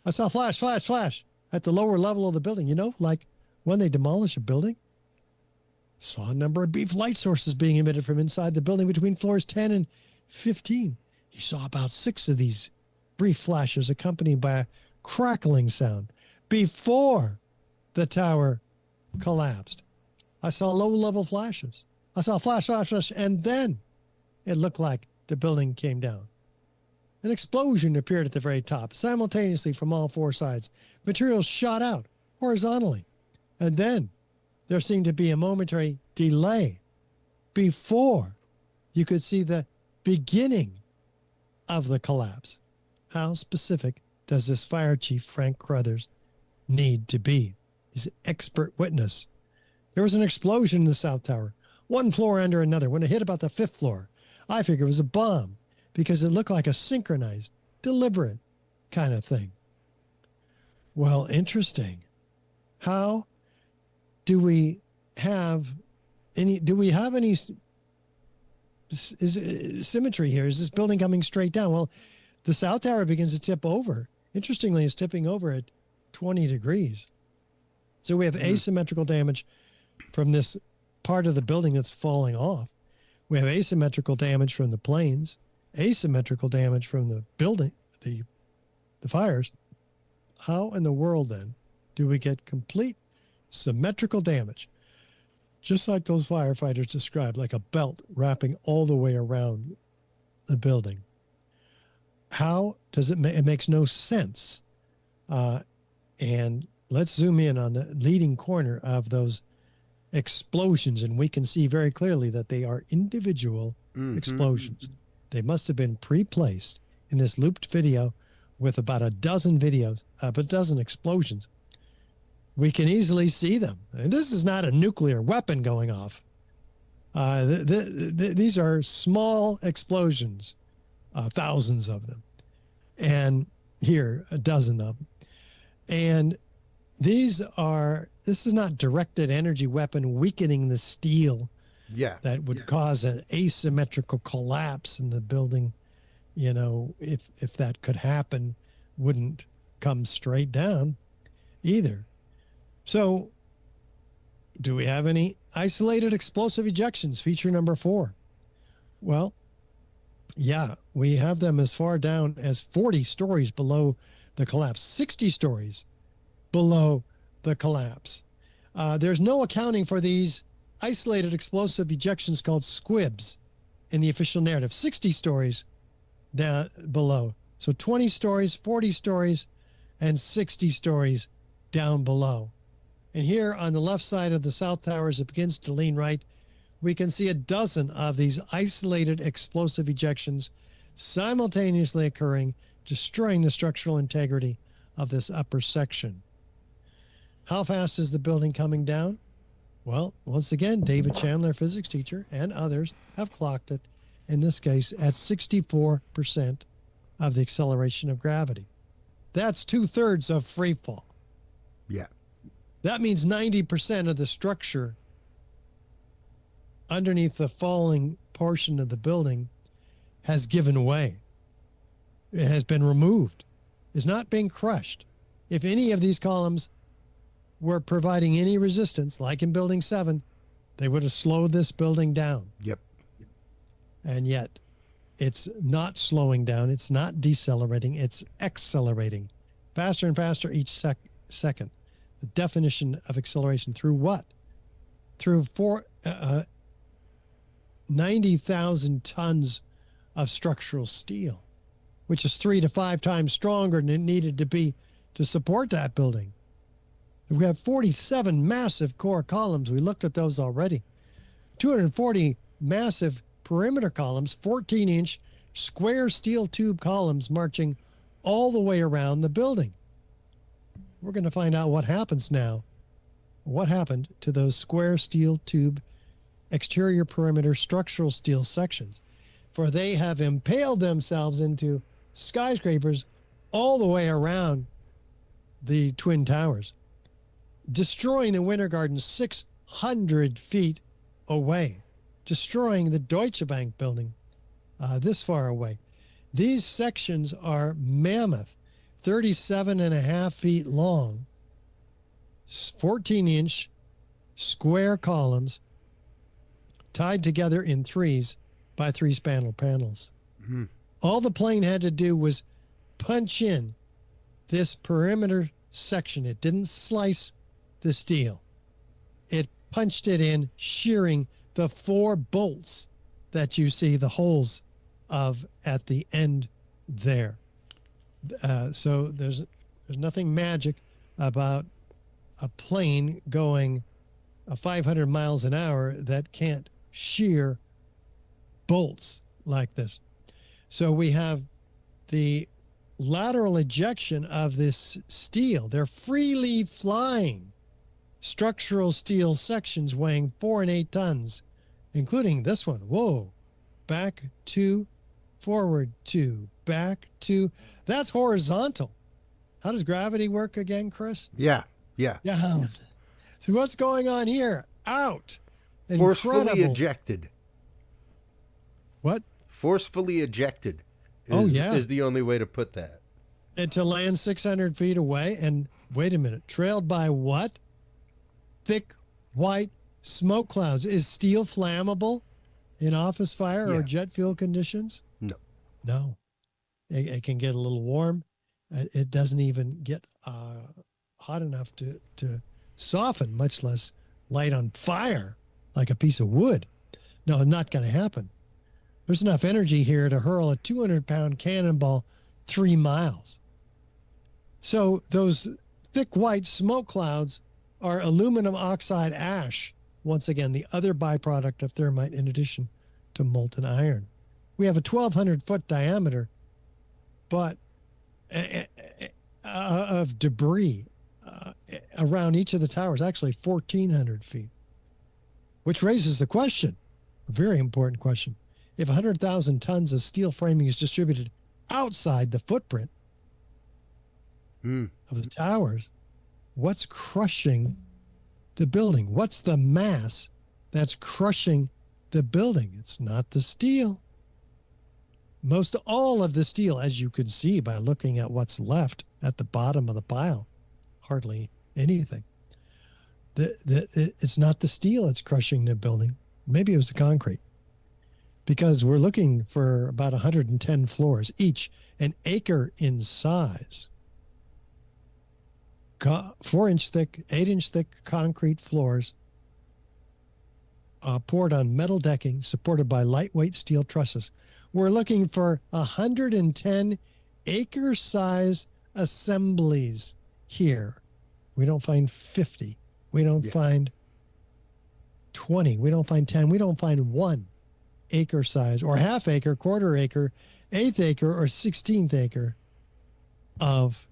I saw flash, flash, flash at the lower level of the building. You know, like when they demolish a building. Saw a number of brief light sources being emitted from inside the building between floors 10 and 15. He saw about 6 of these brief flashes accompanied by a crackling sound before the tower collapsed. I saw low-level flashes. I saw flash, flash, flash, and then it looked like the building came down. An explosion appeared at the very top, simultaneously from all 4 sides. Materials shot out horizontally. And then there seemed to be a momentary delay before you could see the beginning of the collapse. How specific does this fire chief, Frank Crothers, need to be? He's an expert witness. There was an explosion in the South Tower, one floor under another. When it hit about the 5th floor, I figured it was a bomb because it looked like a synchronized, deliberate kind of thing. Well, interesting. How do we have any symmetry here? Is this building coming straight down? Well, the South Tower begins to tip over. Interestingly, it's tipping over at 20 degrees. So we have asymmetrical damage from this part of the building that's falling off. We have asymmetrical damage from the planes, asymmetrical damage from the building, the fires. How in the world, then, do we get complete symmetrical damage? Just like those firefighters described, like a belt wrapping all the way around the building. how does it it makes no sense. And let's zoom in on the leading corner of those explosions, and we can see very clearly that they are individual explosions. They must have been pre-placed in this looped video with about a dozen explosions. We can easily see them. And this is not a nuclear weapon going off. These are small explosions, thousands of them. And here, a dozen of them. And this is not directed energy weapon weakening the steel that would cause an asymmetrical collapse in the building. You know, if that could happen, wouldn't come straight down either. So do we have any isolated explosive ejections? Feature number 4. Well, yeah, we have them as far down as 40 stories below the collapse, 60 stories below the collapse. There's no accounting for these isolated explosive ejections called squibs in the official narrative, 60 stories down below. So 20 stories, 40 stories, and 60 stories down below. And here on the left side of the South Tower, as it begins to lean right, we can see a dozen of these isolated explosive ejections simultaneously occurring, destroying the structural integrity of this upper section. How fast is the building coming down? Well, once again, David Chandler, physics teacher, and others have clocked it, in this case, at 64% of the acceleration of gravity. That's 2/3 of free fall. Yeah. That means 90% of the structure underneath the falling portion of the building has given way. It has been removed. It's not being crushed. If any of these columns were providing any resistance, like in Building 7, they would have slowed this building down. Yep. And yet, it's not slowing down. It's not decelerating. It's accelerating. Faster and faster each second. The definition of acceleration through what? Through 90,000 tons of structural steel, which is 3 to 5 times stronger than it needed to be to support that building. We have 47 massive core columns. We looked at those already. 240 massive perimeter columns, 14-inch square steel tube columns marching all the way around the building. We're going to find out what happens now. What happened to those square steel tube exterior perimeter structural steel sections? For they have impaled themselves into skyscrapers all the way around the Twin Towers, destroying the Winter Garden 600 feet away, destroying the Deutsche Bank building this far away. These sections are mammoth, 37.5 feet long, 14-inch square columns tied together in threes by 3-spanner panels. Mm-hmm. All the plane had to do was punch in this perimeter section. It didn't slice the steel. It punched it in, shearing the 4 bolts that you see the holes of at the end there. So there's nothing magic about a plane going 500 miles an hour that can't shear bolts like this. So we have the lateral ejection of this steel. They're freely flying structural steel sections weighing 4 and 8 tons, including this one. Whoa, back 2, forward 2, back 2. That's horizontal. How does gravity work again, Chris? Yeah. Down. So what's going on here? Out. Forcefully ejected. What? Forcefully ejected is the only way to put that. And to land 600 feet away, and wait a minute, trailed by what? Thick white smoke clouds. Is steel flammable in office fire or jet fuel conditions? No. It can get a little warm. It doesn't even get hot enough to soften, much less light on fire like a piece of wood. No, not going to happen. There's enough energy here to hurl a 200-pound cannonball 3 miles. So those thick white smoke clouds are aluminum oxide ash. Once again, the other byproduct of thermite in addition to molten iron. We have a 1,200-foot diameter, but of debris around each of the towers, actually 1,400 feet, which raises the question, a very important question. If 100,000 tons of steel framing is distributed outside the footprint of the towers, what's crushing the building? What's the mass that's crushing the building? It's not the steel. Most all of the steel, as you can see by looking at what's left at the bottom of the pile, hardly anything. It's not the steel that's crushing the building. Maybe it was the concrete, because we're looking for about 110 floors, each an acre in size. 4-inch thick, 8-inch thick concrete floors poured on metal decking supported by lightweight steel trusses. We're looking for 110 acre-size assemblies here. We don't find 50. We don't find 20. We don't find 10. We don't find 1 acre size or half acre, quarter acre, eighth acre, or 16th acre of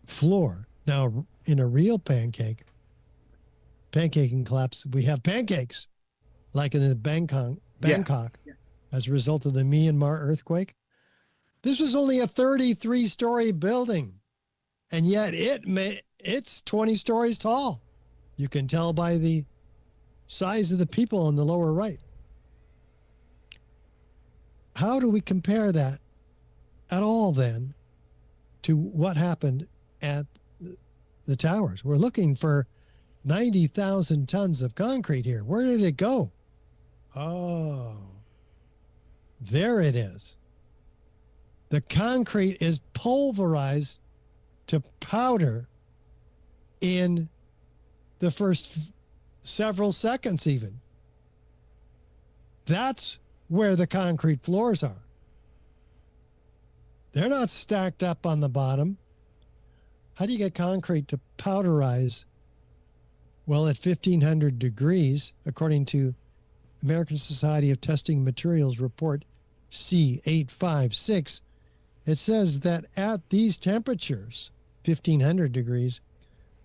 floor. Now, in a real pancake, pancaking collapse, we have pancakes like in the Bangkok as a result of the Myanmar earthquake. This was only a 33-story building, and yet it's 20 stories tall. You can tell by the size of the people in the lower right. How do we compare that at all then to what happened at the towers? We're looking for 90,000 tons of concrete here. Where did it go? Oh, there it is. The concrete is pulverized to powder in the first several seconds even. That's where the concrete floors are. They're not stacked up on the bottom. How do you get concrete to powderize? Well, at 1,500 degrees, according to American Society of Testing Materials report C856, it says that at these temperatures, 1,500 degrees,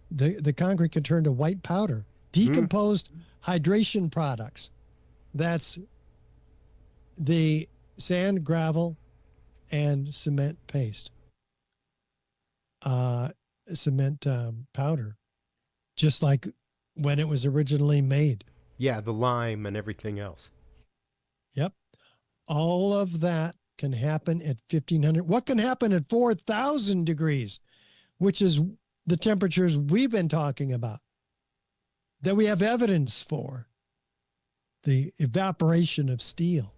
the concrete can turn to white powder, decomposed hydration products. That's the sand, gravel, and cement paste. Cement powder, just like when it was originally made. Yeah, the lime and everything else. Yep. All of that can happen at 1,500. What can happen at 4,000 degrees, which is the temperatures we've been talking about, that we have evidence for, the evaporation of steel.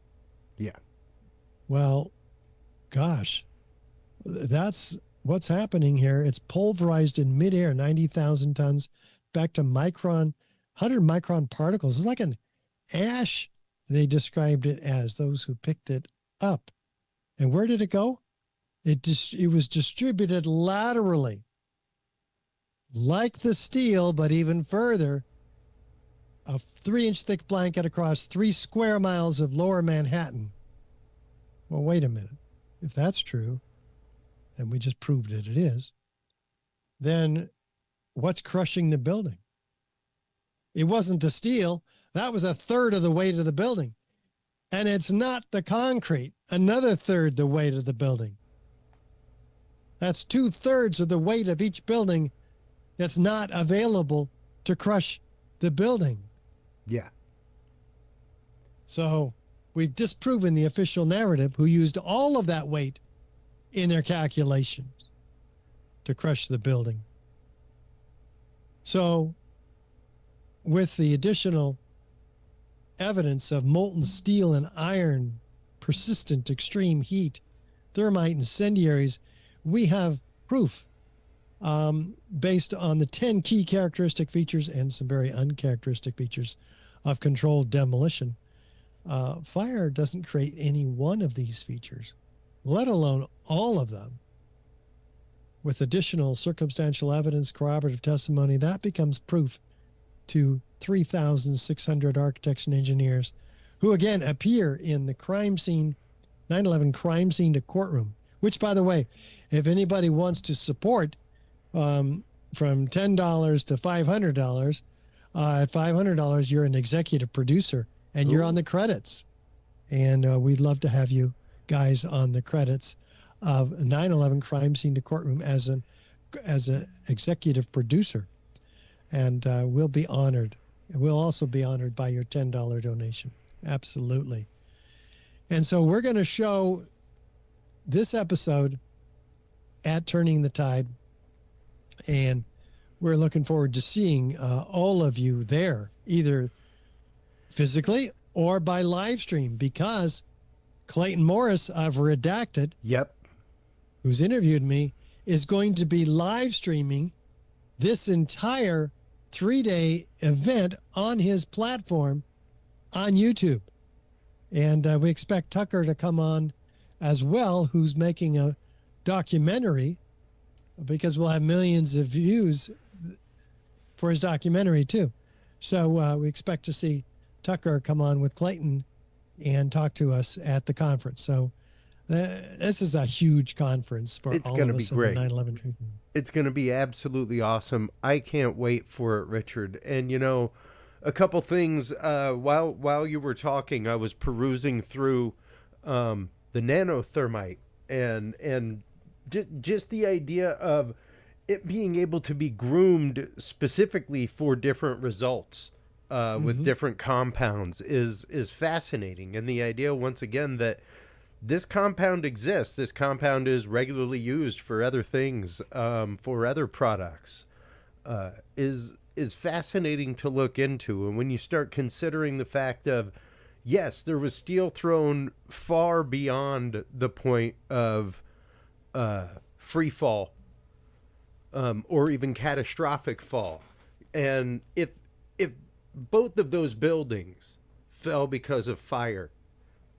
Yeah. Well, gosh, that's what's happening here. It's pulverized in midair, 90,000 tons, back to 100 micron particles. It's like an ash, they described it as, those who picked it up. And where did it go? It was distributed laterally, like the steel, but even further. A 3-inch thick blanket across 3 square miles of lower Manhattan. Well, wait a minute. If that's true, and we just proved that it is, then what's crushing the building? It wasn't the steel. That was a third of the weight of the building. And it's not the concrete, another third the weight of the building. That's 2/3 of the weight of each building that's not available to crush the building. Yeah. So we've disproven the official narrative, who used all of that weight in their calculations to crush the building. So with the additional evidence of molten steel and iron, persistent extreme heat, thermite incendiaries, we have proof based on the 10 key characteristic features and some very uncharacteristic features of controlled demolition, Fire doesn't create any one of these features, let alone all of them. With additional circumstantial evidence, corroborative testimony, that becomes proof to 3,600 architects and engineers who, again, appear in the crime scene, 9/11 crime scene to courtroom, which, by the way, if anybody wants to support from $10 to $500, at $500, you're an executive producer and you're on the credits. And we'd love to have you guys on the credits of 9/11 crime scene to courtroom as an executive producer. And we'll be honored. We'll also be honored by your $10 donation. Absolutely. And so we're going to show this episode at Turning the Tide. And we're looking forward to seeing all of you there, either physically or by live stream, because Clayton Morris of Redacted, who's interviewed me, is going to be live streaming this entire 3-day event on his platform on YouTube. And we expect Tucker to come on as well, who's making a documentary, because we'll have millions of views for his documentary too. So we expect to see Tucker come on with Clayton and talk to us at the conference. So this is a huge conference for all of us in the 9/11 Truth. It's going to be absolutely awesome. I can't wait for it, Richard. And, you know, a couple things, while you were talking, I was perusing through the nanothermite and just the idea of it being able to be groomed specifically for different results with different compounds is fascinating. And the idea, once again, that this compound exists, this compound is regularly used for other things, for other products, is fascinating to look into. And when you start considering the fact of, yes, there was steel thrown far beyond the point of free fall, or even catastrophic fall. And if both of those buildings fell because of fire,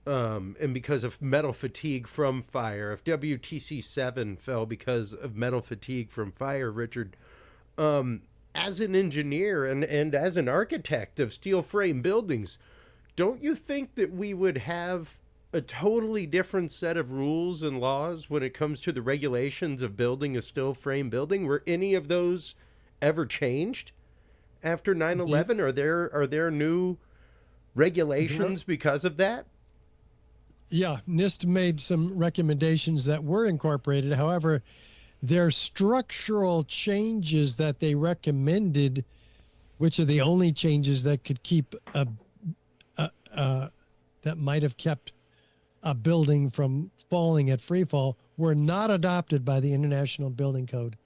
and because of metal fatigue from fire, if WTC 7 fell because of metal fatigue from fire, Richard, as an engineer and as an architect of steel frame buildings, don't you think that we would have a totally different set of rules and laws when it comes to the regulations of building a steel frame building? Were any of those ever changed after 9/11? Are there new regulations because of that? Yeah, NIST made some recommendations that were incorporated. However, their structural changes that they recommended, which are the only changes that could keep that might have kept a building from falling at free fall, were not adopted by the International Building Code.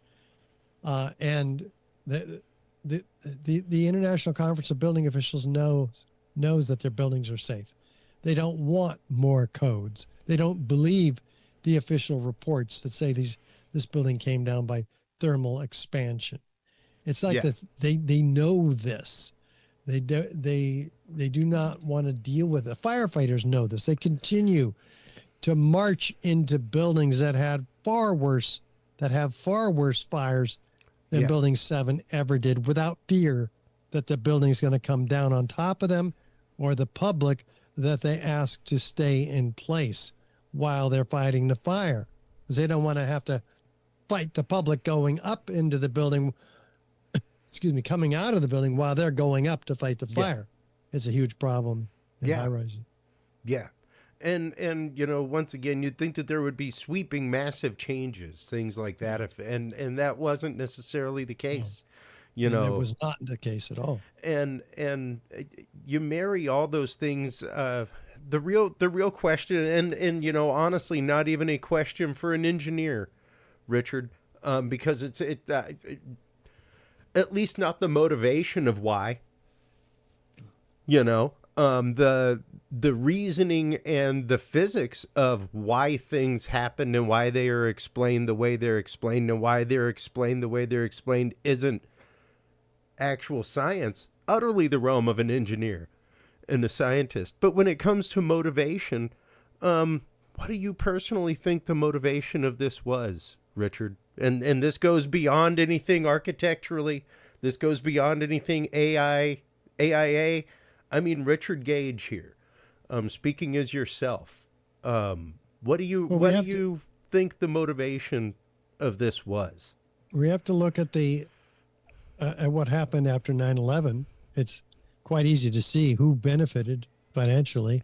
And the International Conference of Building Officials knows that their buildings are safe. They don't want more codes. They don't believe the official reports that say this building came down by thermal expansion. It's like that they know this. They do not want to deal with it. Firefighters know this. They continue to march into buildings that have far worse fires than Building 7 ever did, without fear that the building is going to come down on top of them, or the public that they ask to stay in place while they're fighting the fire, because they don't want to have to fight the public going up into the building, coming out of the building while they're going up to fight the fire. It's a huge problem in high rises. Yeah. And you know, once again, you'd think that there would be sweeping, massive changes, things like that, and that wasn't necessarily the case. You know, it was not the case at all. And you marry all those things. The real question, and you know, honestly, not even a question for an engineer, Richard, because it's at least not the motivation of why. You know, the reasoning and the physics of why things happen and why they are explained the way they're explained and why they're explained the way they're explained isn't actual science, utterly the realm of an engineer. and a scientist. But when it comes to motivation, what do you personally think the motivation of this was, Richard? And this goes beyond anything architecturally. This goes beyond anything AIA. I mean, Richard Gage here. Speaking as yourself, what do you think the motivation of this was? We have to look at at what happened after 9/11. It's quite easy to see who benefited financially.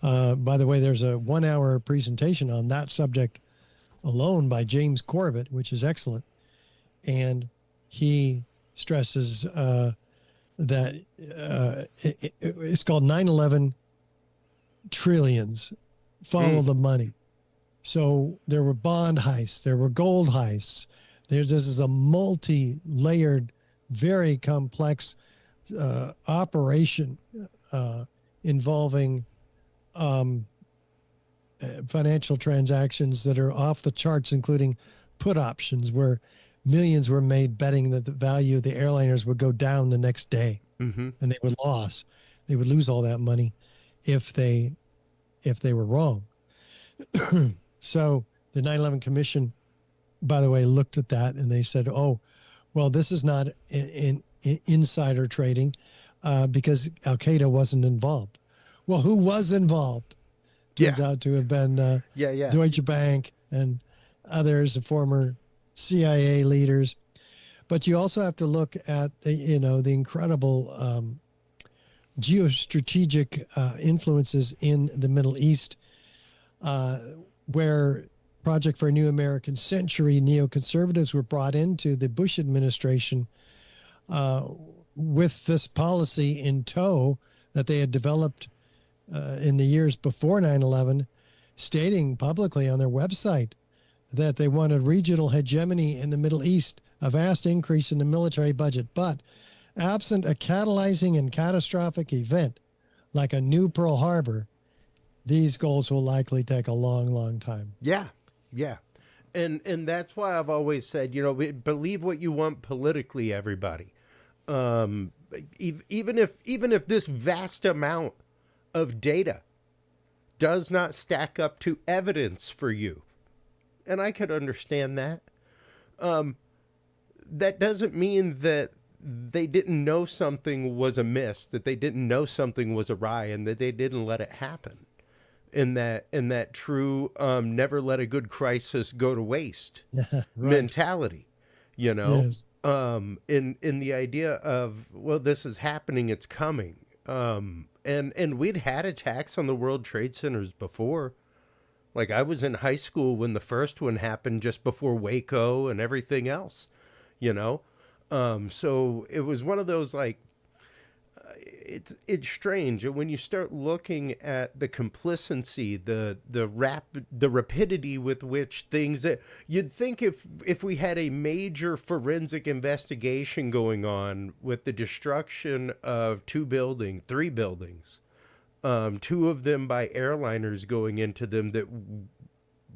By the way, there's a 1-hour presentation on that subject alone by James Corbett, which is excellent. And he stresses that it's called 9/11 trillions. Follow the money. So there were bond heists, there were gold heists. This is a multi-layered, very complex operation involving financial transactions that are off the charts, including put options where millions were made betting that the value of the airliners would go down the next day, and they would lose all that money if they were wrong. So the 9/11 Commission, by the way, looked at that and they said, oh, well, this is not in insider trading because Al-Qaeda wasn't involved. Well, who was involved? Turns out to have been Deutsche Bank and others, former CIA leaders. But you also have to look at, the incredible geostrategic influences in the Middle East, where Project for a New American Century neoconservatives were brought into the Bush administration with this policy in tow that they had developed in the years before 9/11, stating publicly on their website that they wanted regional hegemony in the Middle East, a vast increase in the military budget. But absent a catalyzing and catastrophic event like a new Pearl Harbor, these goals will likely take a long, long time. Yeah. And that's why I've always said, believe what you want politically, everybody. Even if this vast amount of data does not stack up to evidence for you, and I could understand that, that doesn't mean that they didn't know something was amiss, that they didn't know something was awry, and that they didn't let it happen. In that true never let a good crisis go to waste mentality, Yes. in the idea of, well, this is happening, it's coming. And we'd had attacks on the World Trade Centers before. Like, I was in high school when the first one happened, just before Waco and everything else, so it was one of those, like, it's strange. And when you start looking at the complacency, the rapidity with which things, that you'd think if we had a major forensic investigation going on with the destruction of three buildings, two of them by airliners going into them, that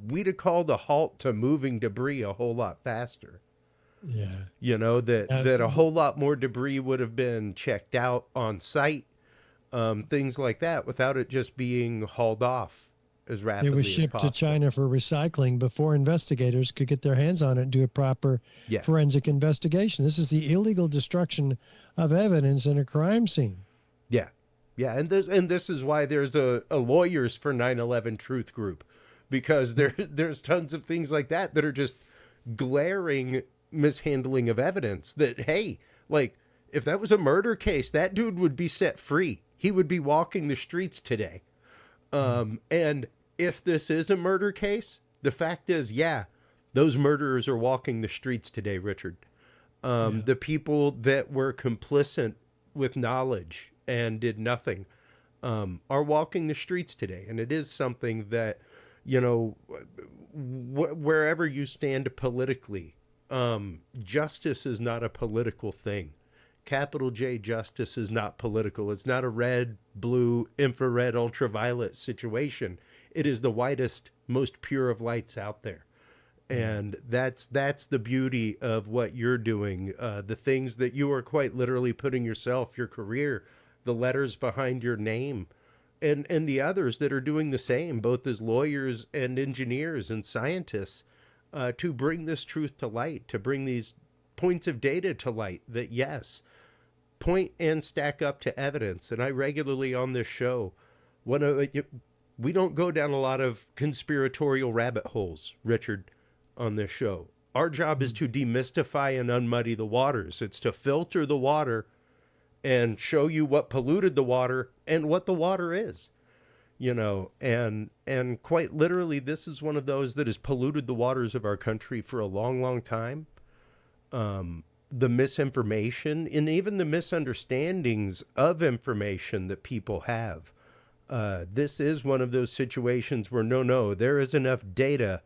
we'd have called a halt to moving debris a whole lot faster. Yeah. That a whole lot more debris would have been checked out on site, things like that, without it just being hauled off as rapidly It was as shipped possible. to China for recycling before investigators could get their hands on it and do a proper forensic investigation. This is the illegal destruction of evidence in a crime scene. Yeah, and this is why there's a Lawyers for 9/11 Truth group, because there's tons of things like that are just glaring mishandling of evidence. That, hey, like, if that was a murder case, that dude would be set free. He would be walking the streets today. And if this is a murder case, the fact is, those murderers are walking the streets today, Richard. The people that were complicit with knowledge and did nothing are walking the streets today. And it is something that, wherever you stand politically, justice is not a political thing. Capital J justice is not political. It's not a red, blue, infrared, ultraviolet situation. It is the whitest, most pure of lights out there. And that's the beauty of what you're doing. The things that you are quite literally putting yourself, your career, the letters behind your name, and the others that are doing the same, both as lawyers and engineers and scientists, to bring this truth to light, to bring these points of data to light that, yes, point and stack up to evidence. And I regularly on this show, we don't go down a lot of conspiratorial rabbit holes, Richard, on this show. Our job is to demystify and unmuddy the waters. It's to filter the water and show you what polluted the water and what the water is, you know, and quite literally, this is one of those that has polluted the waters of our country for a long, long time. The misinformation and even the misunderstandings of information that people have. This is one of those situations where no, there is enough data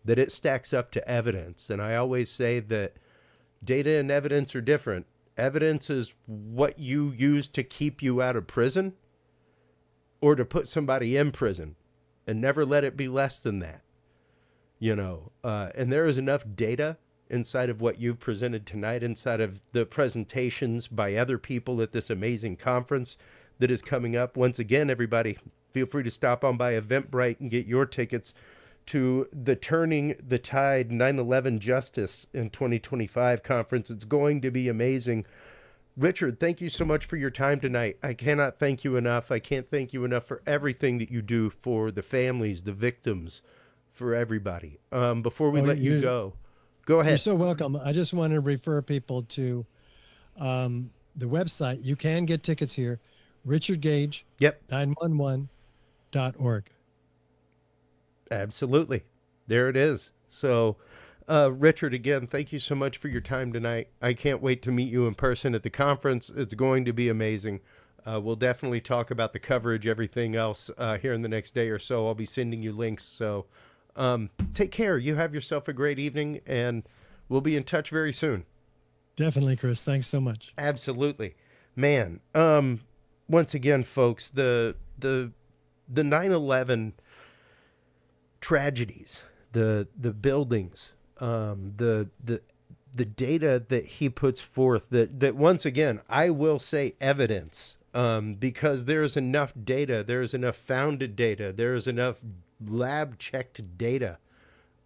that it stacks up to evidence. And I always say that data and evidence are different. Evidence is what you use to keep you out of prison or to put somebody in prison, and never let it be less than that, you know. And there is enough data inside of what you've presented tonight, inside of the presentations by other people at this amazing conference that is coming up. Once again, everybody, feel free to stop on by Eventbrite and get your tickets to the Turning the Tide 9/11 Justice in 2025 conference. It's going to be amazing. Richard, thank you so much for your time tonight. I cannot thank you enough. I can't thank you enough for everything that you do for the families, the victims, for everybody. Before we let you go ahead. You're so welcome. I just want to refer people to the website. You can get tickets here. Richard Gage. Yep. 911.org. Absolutely. There it is. So, Richard, again, thank you so much for your time tonight. I can't wait to meet you in person at the conference. It's going to be amazing. We'll definitely talk about the coverage, everything else here in the next day or so. I'll be sending you links. So take care. You have yourself a great evening, and we'll be in touch very soon. Definitely, Chris. Thanks so much. Absolutely. Man, once again, folks, the 9/11 tragedies, the buildings, the data that he puts forth, that once again, I will say evidence, because there's enough data, there's enough founded data, there's enough lab checked data.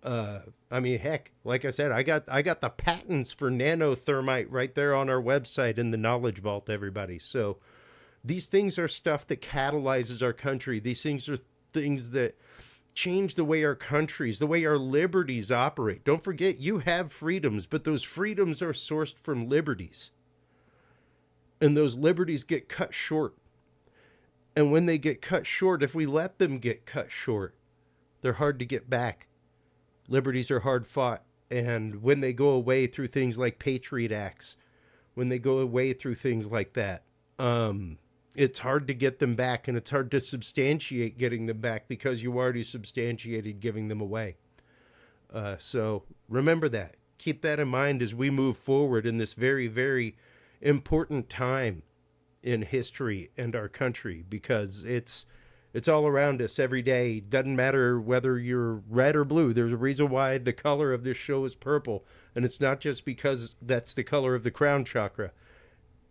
I mean, heck, like I said, I got the patents for nanothermite right there on our website in the Knowledge Vault, everybody. So these things are stuff that catalyzes our country. These things are things that change the way our countries, the way our liberties operate. Don't forget, you have freedoms, but those freedoms are sourced from liberties. And those liberties get cut short. And when they get cut short, if we let them get cut short, they're hard to get back. Liberties are hard fought. And when they go away through things like Patriot Acts, when they go away through things like that, it's hard to get them back, and it's hard to substantiate getting them back because you already substantiated giving them away. So remember that. Keep that in mind as we move forward in this very, very important time in history and our country, because it's all around us every day. Doesn't matter whether you're red or blue. There's a reason why the color of this show is purple, and it's not just because that's the color of the crown chakra.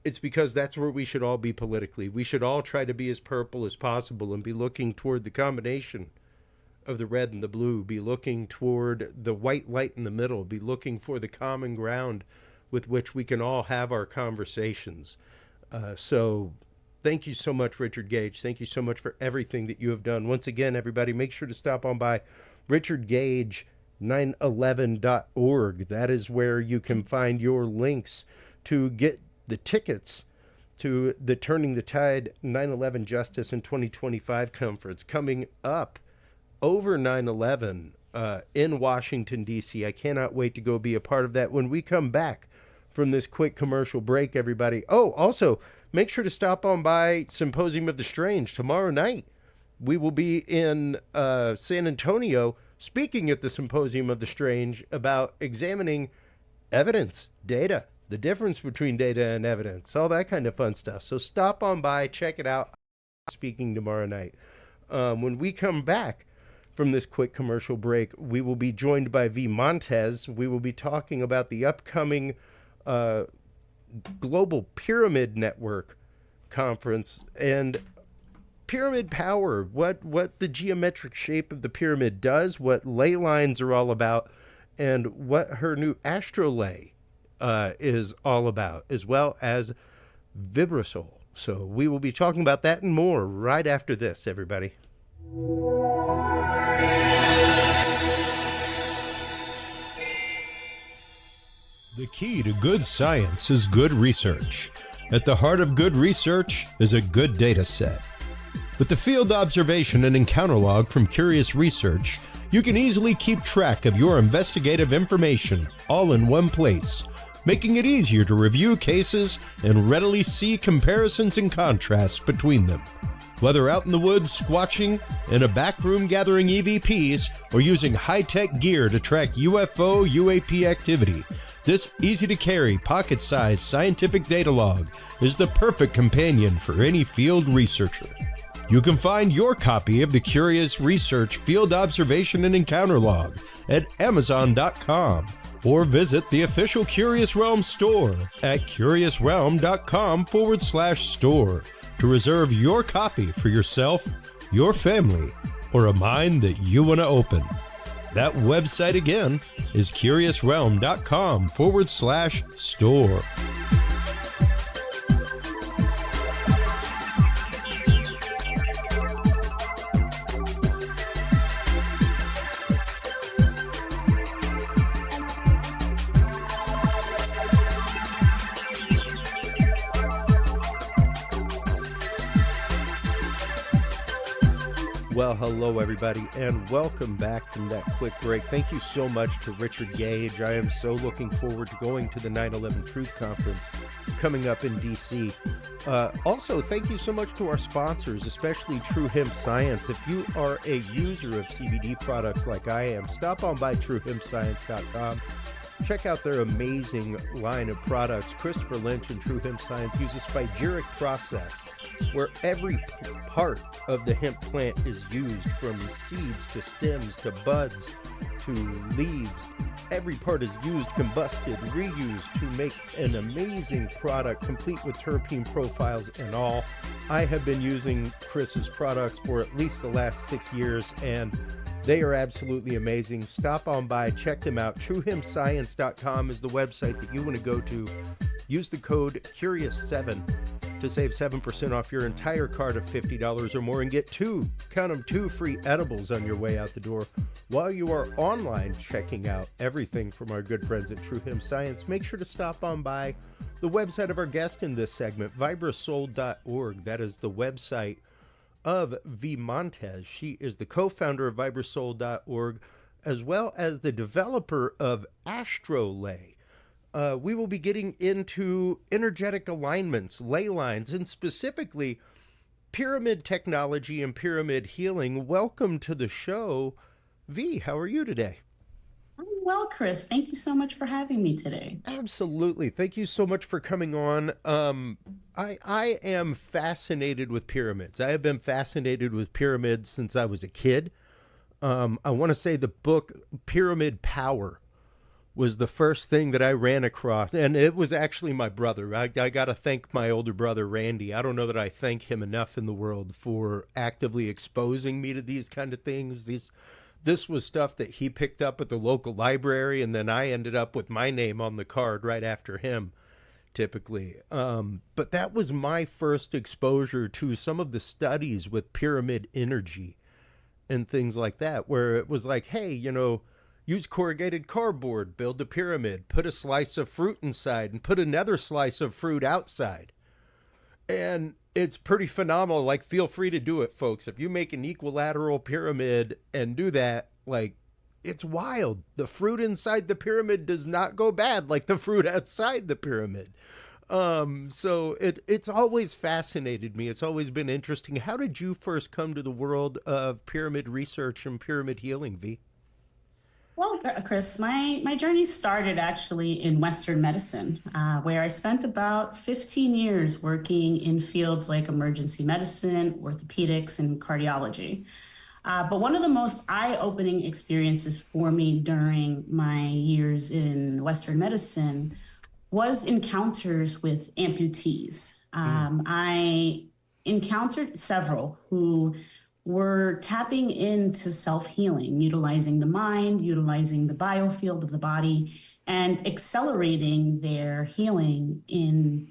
It's because that's where we should all be politically. We should all try to be as purple as possible and be looking toward the combination of the red and the blue, be looking toward the white light in the middle, be looking for the common ground with which we can all have our conversations. So thank you so much, Richard Gage. Thank you so much for everything that you have done. Once again, everybody, make sure to stop on by richardgage911.org. That is where you can find your links to get the tickets to the Turning the Tide 9/11 Justice in 2025 conference coming up over 9/11 in Washington, D.C. I cannot wait to go be a part of that when we come back from this quick commercial break, everybody. Oh, also, make sure to stop on by Symposium of the Strange tomorrow night. We will be in San Antonio speaking at the Symposium of the Strange about examining evidence, data, the difference between data and evidence, all that kind of fun stuff. So stop on by, check it out. Speaking tomorrow night. When we come back from this quick commercial break, we will be joined by Vee Montes. We will be talking about the upcoming Global Pyramid Network conference, and pyramid power, what the geometric shape of the pyramid does, what ley lines are all about, and what her new AstroLey is all about, as well as VibraSoul. So we will be talking about that and more right after this, everybody. The key to good science is good research. At the heart of good research is a good data set. With the field observation and encounter log from Curious Research, you can easily keep track of your investigative information all in one place, making it easier to review cases and readily see comparisons and contrasts between them. Whether out in the woods squatching, in a back room gathering EVPs, or using high-tech gear to track UFO, UAP activity, this easy-to-carry, pocket-sized scientific data log is the perfect companion for any field researcher. You can find your copy of the Curious Research Field Observation and Encounter Log at Amazon.com or visit the official Curious Realm store at curiousrealm.com/store to reserve your copy for yourself, your family, or a mind that you want to open. That website again is curiousrealm.com/store. Well, hello, everybody, and welcome back from that quick break. Thank you so much to Richard Gage. I am so looking forward to going to the 9/11 Truth Conference coming up in D.C. Also, thank you so much to our sponsors, especially True Hemp Science. If you are a user of CBD products like I am, stop on by TrueHempScience.com. Check out their amazing line of products. Christopher Lynch and True Hemp Science use a spagyric process where every part of the hemp plant is used, from seeds to stems to buds to leaves. Every part is used, combusted, reused to make an amazing product, complete with terpene profiles and all. I have been using Chris's products for at least the last 6 years, and they are absolutely amazing. Stop on by, check them out. TrueHempScience.com is the website that you want to go to. Use the code CURIOUS7 to save 7% off your entire cart of $50 or more and get two free edibles on your way out the door. While you are online checking out everything from our good friends at True Hemp Science, make sure to stop on by the website of our guest in this segment, VibraSoul.org. That is the website of Vee Montes. She is the co-founder of VibraSoul.org, as well as the developer of AstroLey. We will be getting into energetic alignments, ley lines, and specifically pyramid technology and pyramid healing. Welcome to the show, Vee. How are you today? I'm well, Chris. Thank you so much for having me today. Absolutely. Thank you so much for coming on. I am fascinated with pyramids. I have been fascinated with pyramids since I was a kid. I want to say the book Pyramid Power was the first thing that I ran across, and it was actually my brother. I got to thank my older brother, Randy. I don't know that I thank him enough in the world for actively exposing me to these kind of things. This was stuff that he picked up at the local library, and then I ended up with my name on the card right after him, typically. But that was my first exposure to some of the studies with pyramid energy and things like that, where it was like, hey, use corrugated cardboard, build a pyramid, put a slice of fruit inside, and put another slice of fruit outside. And it's pretty phenomenal. Like, feel free to do it, folks. If you make an equilateral pyramid and do that, like, it's wild. The fruit inside the pyramid does not go bad like the fruit outside the pyramid. So it's always fascinated me. It's always been interesting. How did you first come to the world of pyramid research and pyramid healing, Vee? Well, Chris, my journey started actually in Western medicine, where I spent about 15 years working in fields like emergency medicine, orthopedics, and cardiology. But one of the most eye-opening experiences for me during my years in Western medicine was encounters with amputees. I encountered several who were tapping into self-healing, utilizing the mind, utilizing the biofield of the body, and accelerating their healing in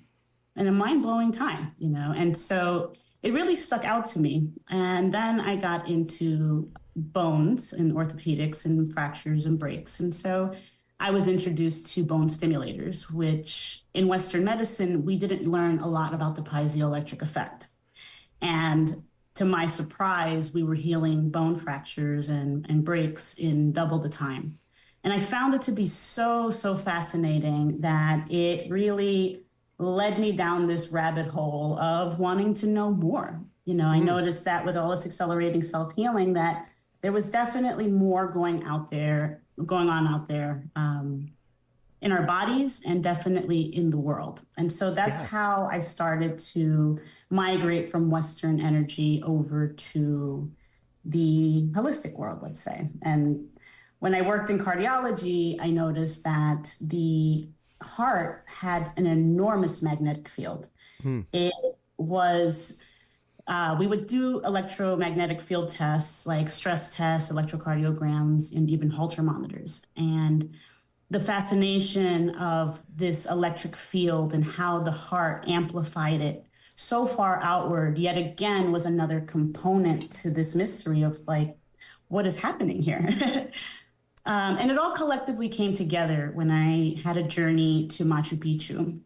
a mind-blowing time, And so it really stuck out to me. And then I got into bones and orthopedics and fractures and breaks. And so I was introduced to bone stimulators, which in Western medicine, we didn't learn a lot about the piezoelectric effect. And to my surprise, we were healing bone fractures and breaks in double the time. And I found it to be so fascinating that it really led me down this rabbit hole of wanting to know more. I noticed that with all this accelerating self-healing, that there was definitely more going on out there in our bodies and definitely in the world. And so that's how I started to migrate from Western energy over to the holistic world, let's say. And when I worked in cardiology, I noticed that the heart had an enormous magnetic field. It was, we would do electromagnetic field tests like stress tests, electrocardiograms, and even Holter monitors. And the fascination of this electric field and how the heart amplified it so far outward, yet again, was another component to this mystery of like, what is happening here? And it all collectively came together when I had a journey to Machu Picchu.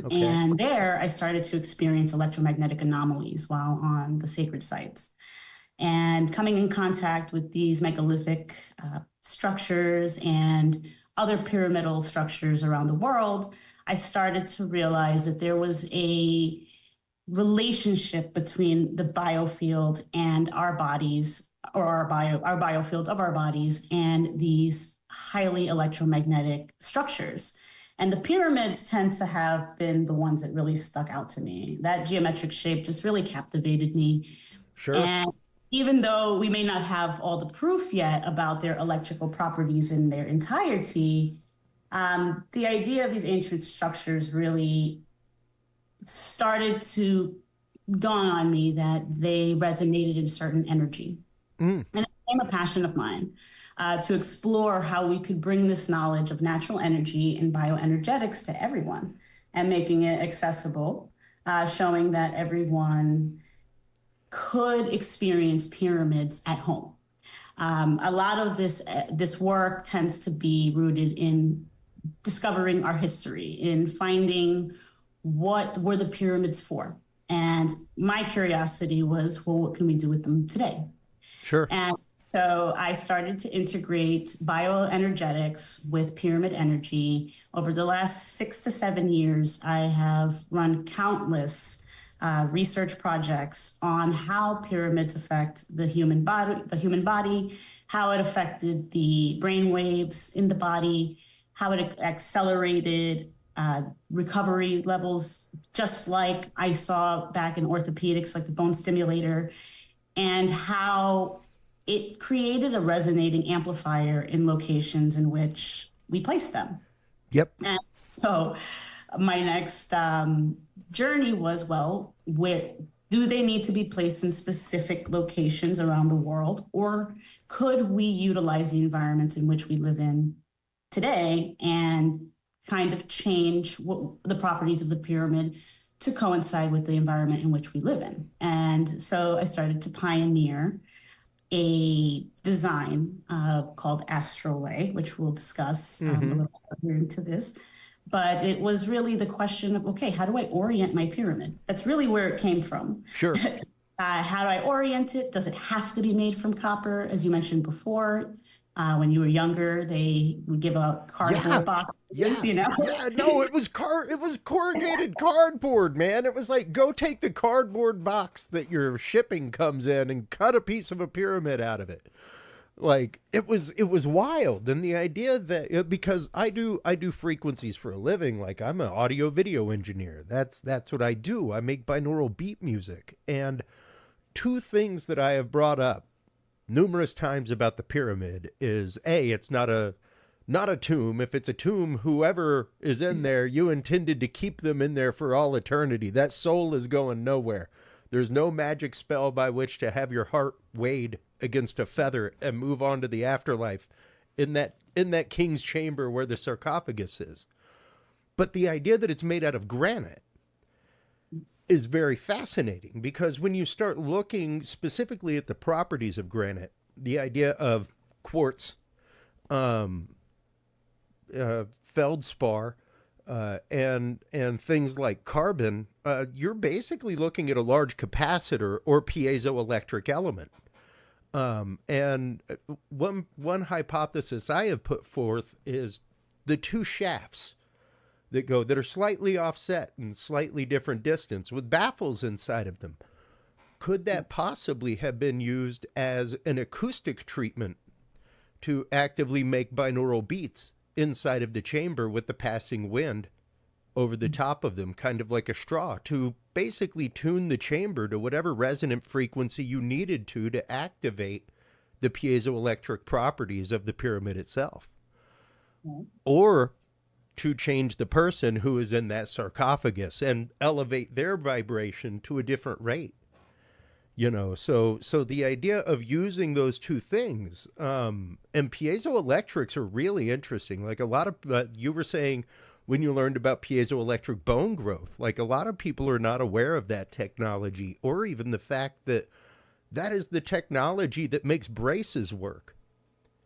Okay. And there I started to experience electromagnetic anomalies while on the sacred sites. And coming in contact with these megalithic structures and other pyramidal structures around the world, I started to realize that there was a relationship between the biofield and our bodies, or our biofield of our bodies, and these highly electromagnetic structures. And the pyramids tend to have been the ones that really stuck out to me. That geometric shape just really captivated me. Sure. And even though we may not have all the proof yet about their electrical properties in their entirety, the idea of these ancient structures really started to dawn on me that they resonated in certain energy. And it became a passion of mine to explore how we could bring this knowledge of natural energy and bioenergetics to everyone and making it accessible, showing that everyone could experience pyramids at home. A lot of this work tends to be rooted in discovering our history, in finding what were the pyramids for. And my curiosity was, well, what can we do with them today? Sure. And so I started to integrate bioenergetics with pyramid energy. Over the last 6 to 7 years, I have run countless research projects on how pyramids affect the human body, how it affected the brain waves in the body, how it accelerated recovery levels, just like I saw back in orthopedics, like the bone stimulator, and how it created a resonating amplifier in locations in which we place them. Yep. And so my next journey was, well, where do they need to be placed in specific locations around the world, or could we utilize the environment in which we live in today and kind of change the properties of the pyramid to coincide with the environment in which we live in? And so I started to pioneer a design called AstroLey, which we'll discuss a little further into this. But it was really the question of, okay, how do I orient my pyramid? That's really where it came from. Sure. How do I orient it? Does it have to be made from copper? As you mentioned before, when you were younger, they would give a cardboard box. No, it was corrugated cardboard, man. It was like, go take the cardboard box that your shipping comes in and cut a piece of a pyramid out of it. Like, it was wild. And the idea that, because I do frequencies for a living, like I'm an audio video engineer. That's what I do. I make binaural beat music. And two things that I have brought up numerous times about the pyramid is, A, it's not a not a tomb. If it's a tomb, whoever is in there, you intended to keep them in there for all eternity. That soul is going nowhere. There's no magic spell by which to have your heart weighed against a feather and move on to the afterlife in that king's chamber where the sarcophagus is. But the idea that it's made out of granite is very fascinating, because when you start looking specifically at the properties of granite, the idea of quartz, feldspar, and things like carbon, you're basically looking at a large capacitor or piezoelectric element. And one hypothesis I have put forth is the two shafts that are slightly offset and slightly different distance with baffles inside of them. Could that possibly have been used as an acoustic treatment to actively make binaural beats inside of the chamber with the passing wind over the top of them, kind of like a straw, to basically tune the chamber to whatever resonant frequency you needed to activate the piezoelectric properties of the pyramid itself? Or to change the person who is in that sarcophagus and elevate their vibration to a different rate. You know, so the idea of using those two things, and piezoelectrics are really interesting. Like a lot of, you were saying when you learned about piezoelectric bone growth, like a lot of people are not aware of that technology, or even the fact that that is the technology that makes braces work.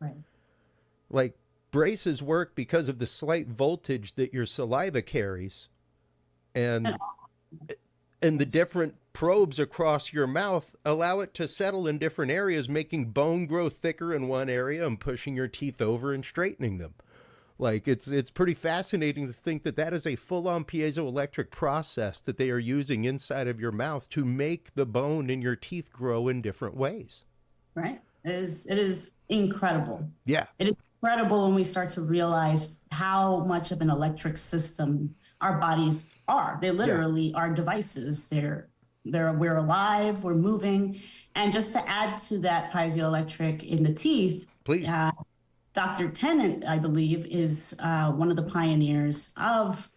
Right. Like, braces work because of the slight voltage that your saliva carries, and the different probes across your mouth allow it to settle in different areas, making bone grow thicker in one area and pushing your teeth over and straightening them. Like, it's pretty fascinating to think that that is a full-on piezoelectric process that they are using inside of your mouth to make the bone in your teeth grow in different ways. Right. It is incredible. Yeah. It is incredible when we start to realize how much of an electric system our bodies are. They literally are devices. We're alive, we're moving. And just to add to that piezoelectric in the teeth, please. Dr. Tennant, I believe, is one of the pioneers of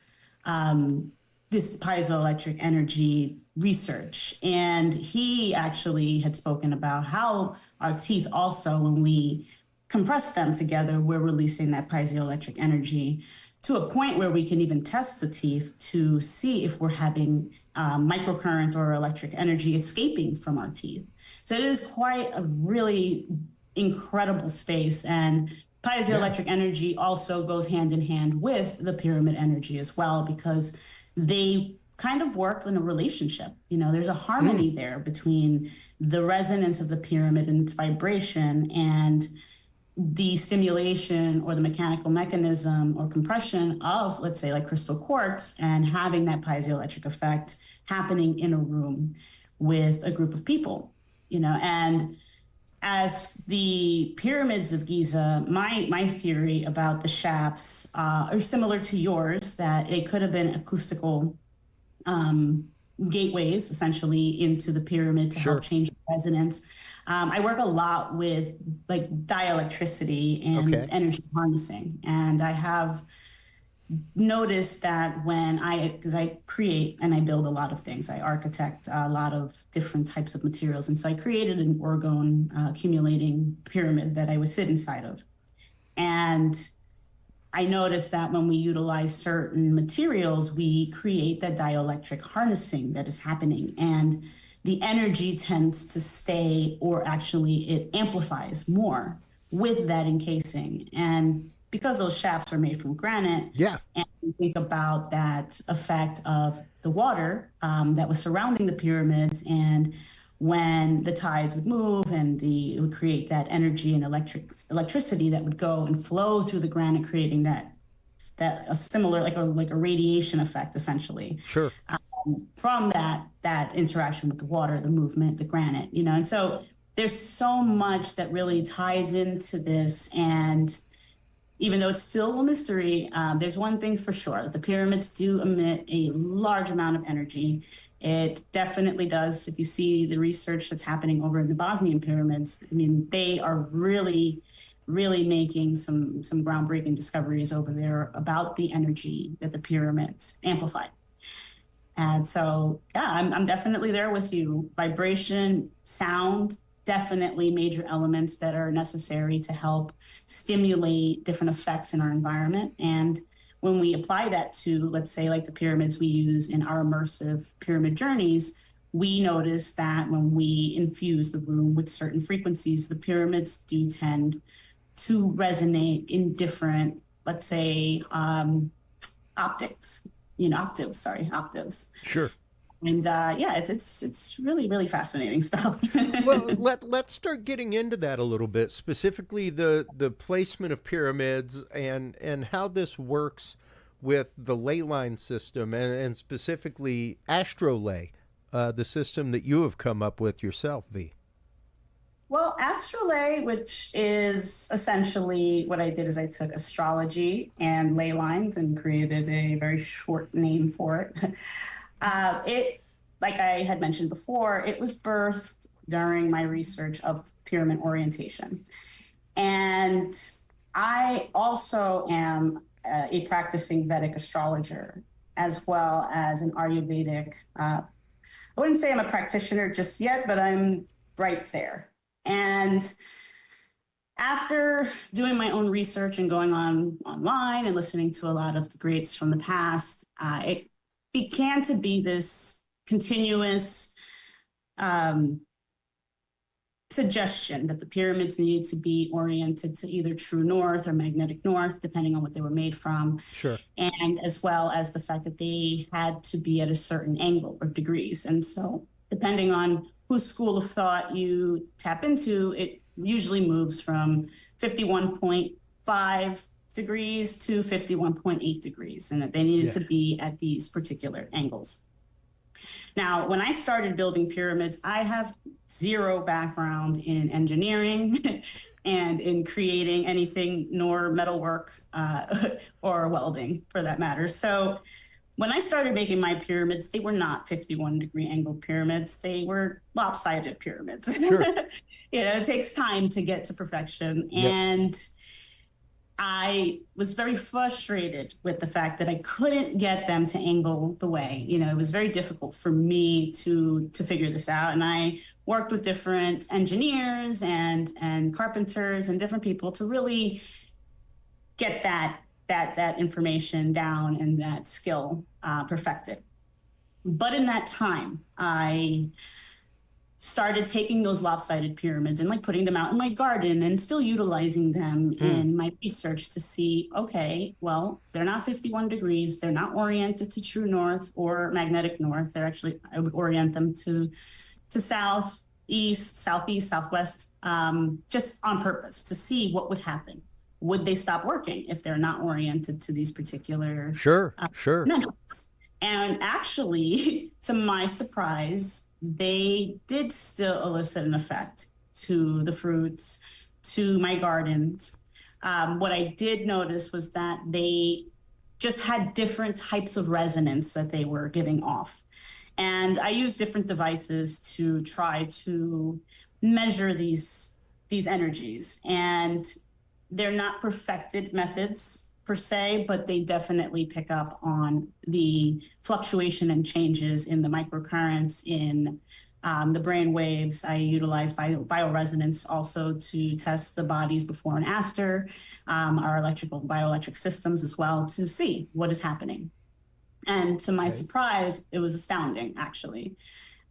this piezoelectric energy research. And he actually had spoken about how our teeth also, when we compress them together, we're releasing that piezoelectric energy to a point where we can even test the teeth to see if we're having microcurrents or electric energy escaping from our teeth. So it is quite a really incredible space. And piezoelectric energy also goes hand in hand with the pyramid energy as well, because they kind of work in a relationship. You know, there's a harmony there between the resonance of the pyramid and its vibration and the stimulation or the mechanical mechanism or compression of, let's say, like crystal quartz, and having that piezoelectric effect happening in a room with a group of people, you know. And as the pyramids of Giza, my theory about the shafts are similar to yours, that it could have been acoustical gateways essentially into the pyramid to help change the resonance. I work a lot with like dielectricity and energy harnessing, and I have noticed that because I create and I build a lot of things, I architect a lot of different types of materials, and so I created an orgone accumulating pyramid that I would sit inside of. And I noticed that when we utilize certain materials, we create that dielectric harnessing that is happening, and the energy tends to stay, or actually it amplifies more with that encasing. And because those shafts are made from granite, and we think about that effect of the water that was surrounding the pyramids, and when the tides would move and it would create that energy and electricity that would go and flow through the granite, creating that a similar like a radiation effect essentially. Sure. From that interaction with the water, the movement, the granite, you know. And so there's so much that really ties into this. And even though it's still a mystery, there's one thing for sure: the pyramids do emit a large amount of energy. It definitely does. If you see the research that's happening over in the Bosnian pyramids, I mean, they are really really making some groundbreaking discoveries over there about the energy that the pyramids amplify. And so, yeah, I'm definitely there with you. Vibration, sound, definitely major elements that are necessary to help stimulate different effects in our environment. And when we apply that to, let's say, like the pyramids we use in our immersive pyramid journeys, we notice that when we infuse the room with certain frequencies, the pyramids do tend to resonate in different, let's say, octaves. Sure. And yeah, it's really, really fascinating stuff. Well, let's start getting into that a little bit, specifically the placement of pyramids and how this works with the ley line system and specifically AstroLey, the system that you have come up with yourself, Vee. Well, AstroLey, which is essentially what I did is I took astrology and ley lines and created a very short name for it. It, like I had mentioned before, it was birthed during my research of pyramid orientation. And I also am a practicing Vedic astrologer, as well as an Ayurvedic. I wouldn't say I'm a practitioner just yet, but I'm right there. And after doing my own research and going online and listening to a lot of the greats from the past, it began to be this continuous suggestion that the pyramids needed to be oriented to either true north or magnetic north, depending on what they were made from. Sure. And as well as the fact that they had to be at a certain angle or degrees. And so depending on whose school of thought you tap into, it usually moves from 51.5 degrees to 51.8 degrees, and that they needed to be at these particular angles. Now, when I started building pyramids, I have zero background in engineering and in creating anything, nor metalwork or welding for that matter. So when I started making my pyramids, they were not 51-degree angled pyramids. They were lopsided pyramids. Sure. It takes time to get to perfection. Yep. And I was very frustrated with the fact that I couldn't get them to angle the way. It was very difficult for me to figure this out. And I worked with different engineers and carpenters and different people to really get that information down and that skill perfected. But in that time, I started taking those lopsided pyramids and like putting them out in my garden and still utilizing them in my research to see, okay, well, they're not 51 degrees. They're not oriented to true north or magnetic north. They're actually, I would orient them to south, east, southeast, southwest, just on purpose to see what would happen. Would they stop working if they're not oriented to these particular methods? And actually, to my surprise, they did still elicit an effect to the fruits, to my gardens. What I did notice was that they just had different types of resonance that they were giving off. And I used different devices to try to measure these energies. And they're not perfected methods per se, but they definitely pick up on the fluctuation and changes in the microcurrents, in the brain waves. I utilize bioresonance also to test the bodies before and after, our bioelectric systems as well, to see what is happening. And to my surprise, it was astounding, actually.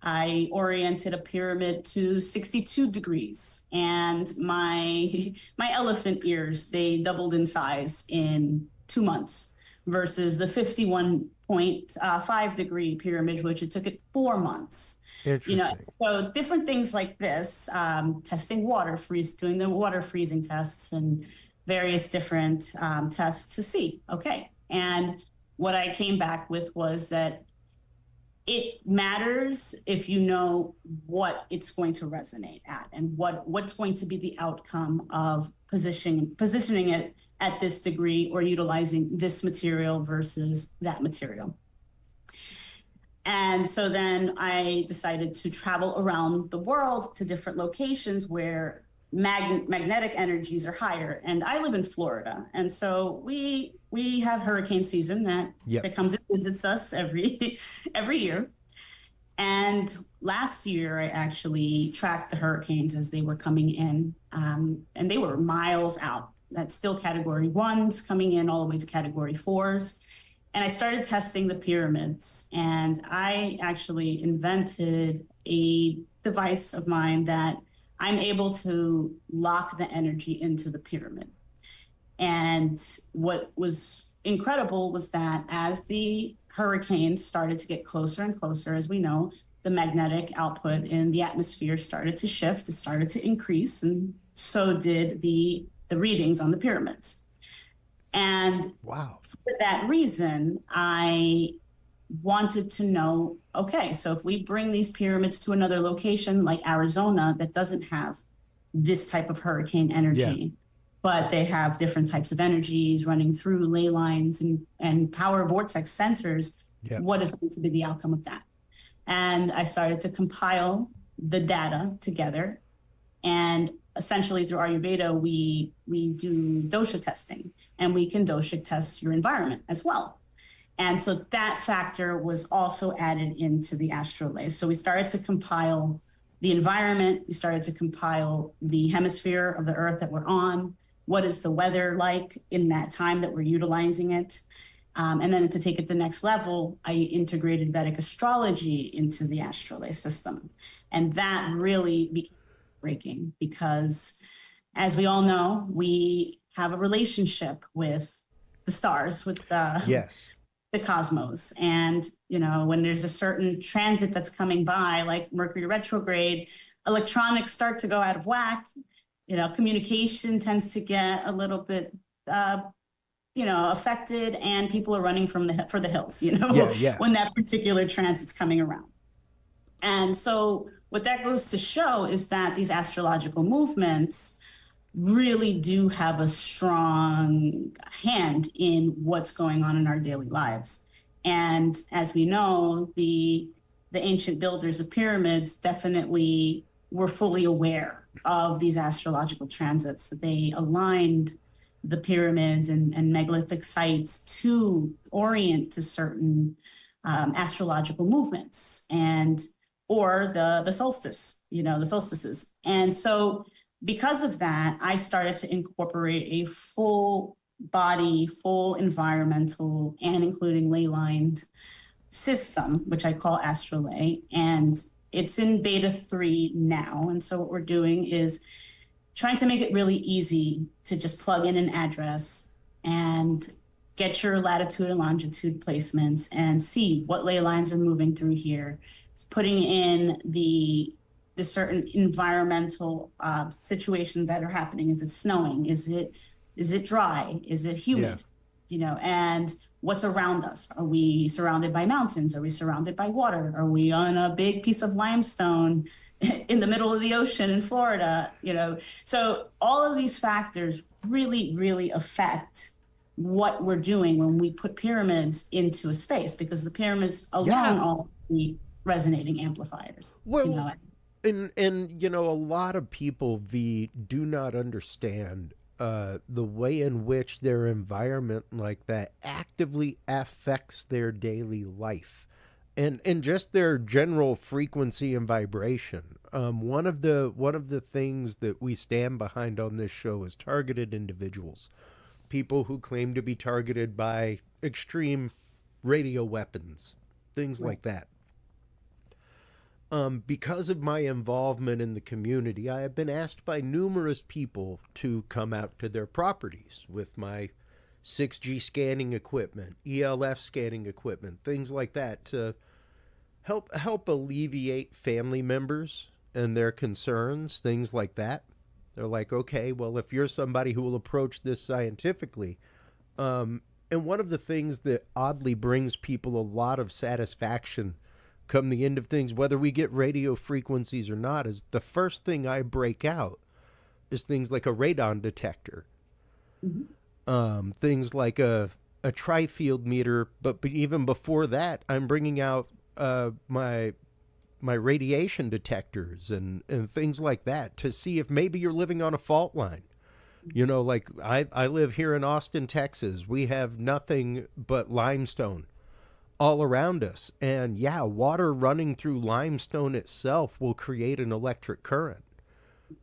I oriented a pyramid to 62 degrees, and my elephant ears, they doubled in size in 2 months versus the 51.5 degree pyramid, which it took it 4 months. So different things like this, testing doing the water freezing tests and various different tests to see, okay. And what I came back with was that it matters if you know what it's going to resonate at and what's going to be the outcome of positioning it at this degree or utilizing this material versus that material. And so then I decided to travel around the world to different locations where magnetic energies are higher. And I live in Florida, and so we have hurricane season that comes and visits us every year. And last year, I actually tracked the hurricanes as they were coming in, and they were miles out. That's still category 1s coming in all the way to category 4s. And I started testing the pyramids, and I actually invented a device of mine that I'm able to lock the energy into the pyramid. And what was incredible was that as the hurricanes started to get closer and closer, as we know, the magnetic output in the atmosphere started to shift, it started to increase, and so did the readings on the pyramids. And wow, for that reason, I wanted to know, okay, so if we bring these pyramids to another location like Arizona that doesn't have this type of hurricane energy, but they have different types of energies running through ley lines and power vortex sensors, what is going to be the outcome of that? And I started to compile the data together. And essentially through Ayurveda, we do dosha testing, and we can dosha test your environment as well. And so that factor was also added into the AstroLey. So we started to compile the environment, we started to compile the hemisphere of the earth that we're on, what is the weather like in that time that we're utilizing it. And then to take it to the next level, I integrated Vedic astrology into the AstroLey system. And that really became breaking because, as we all know, we have a relationship with the stars, with the cosmos. And, you know, when there's a certain transit that's coming by, like Mercury retrograde, electronics start to go out of whack. You know, communication tends to get a little bit, affected, and people are running for the hills, when that particular transit's coming around. And so what that goes to show is that these astrological movements really do have a strong hand in what's going on in our daily lives. And as we know, the ancient builders of pyramids definitely were fully aware of these astrological transits. They aligned the pyramids and megalithic sites to orient to certain astrological movements or the solstice, the solstices. And so because of that, I started to incorporate a full body, full environmental, and including ley-lined system, which I call AstroLey. And it's in beta 3 now. And so what we're doing is trying to make it really easy to just plug in an address and get your latitude and longitude placements and see what ley lines are moving through here. It's putting in the certain environmental situations that are happening. Is it snowing? Is it dry? Is it humid? And what's around us? Are we surrounded by mountains? Are we surrounded by water? Are we on a big piece of limestone in the middle of the ocean in Florida? So all of these factors really, really affect what we're doing when we put pyramids into a space, because the pyramids alone are the resonating amplifiers. Well, and a lot of people, Vee, do not understand the way in which their environment like that actively affects their daily life and just their general frequency and vibration. One of the things that we stand behind on this show is targeted individuals, people who claim to be targeted by extreme radio weapons, things like that. Because of my involvement in the community, I have been asked by numerous people to come out to their properties with my 6G scanning equipment, ELF scanning equipment, things like that, to help alleviate family members and their concerns, things like that. They're like, okay, well, if you're somebody who will approach this scientifically, and one of the things that oddly brings people a lot of satisfaction come the end of things, whether we get radio frequencies or not, is the first thing I break out is things like a radon detector, things like a tri-field meter, but even before that, I'm bringing out my my radiation detectors and things like that to see if maybe you're living on a fault line. You know, like I live here in Austin, Texas. We have nothing but limestone all around us. And yeah, water running through limestone itself will create an electric current.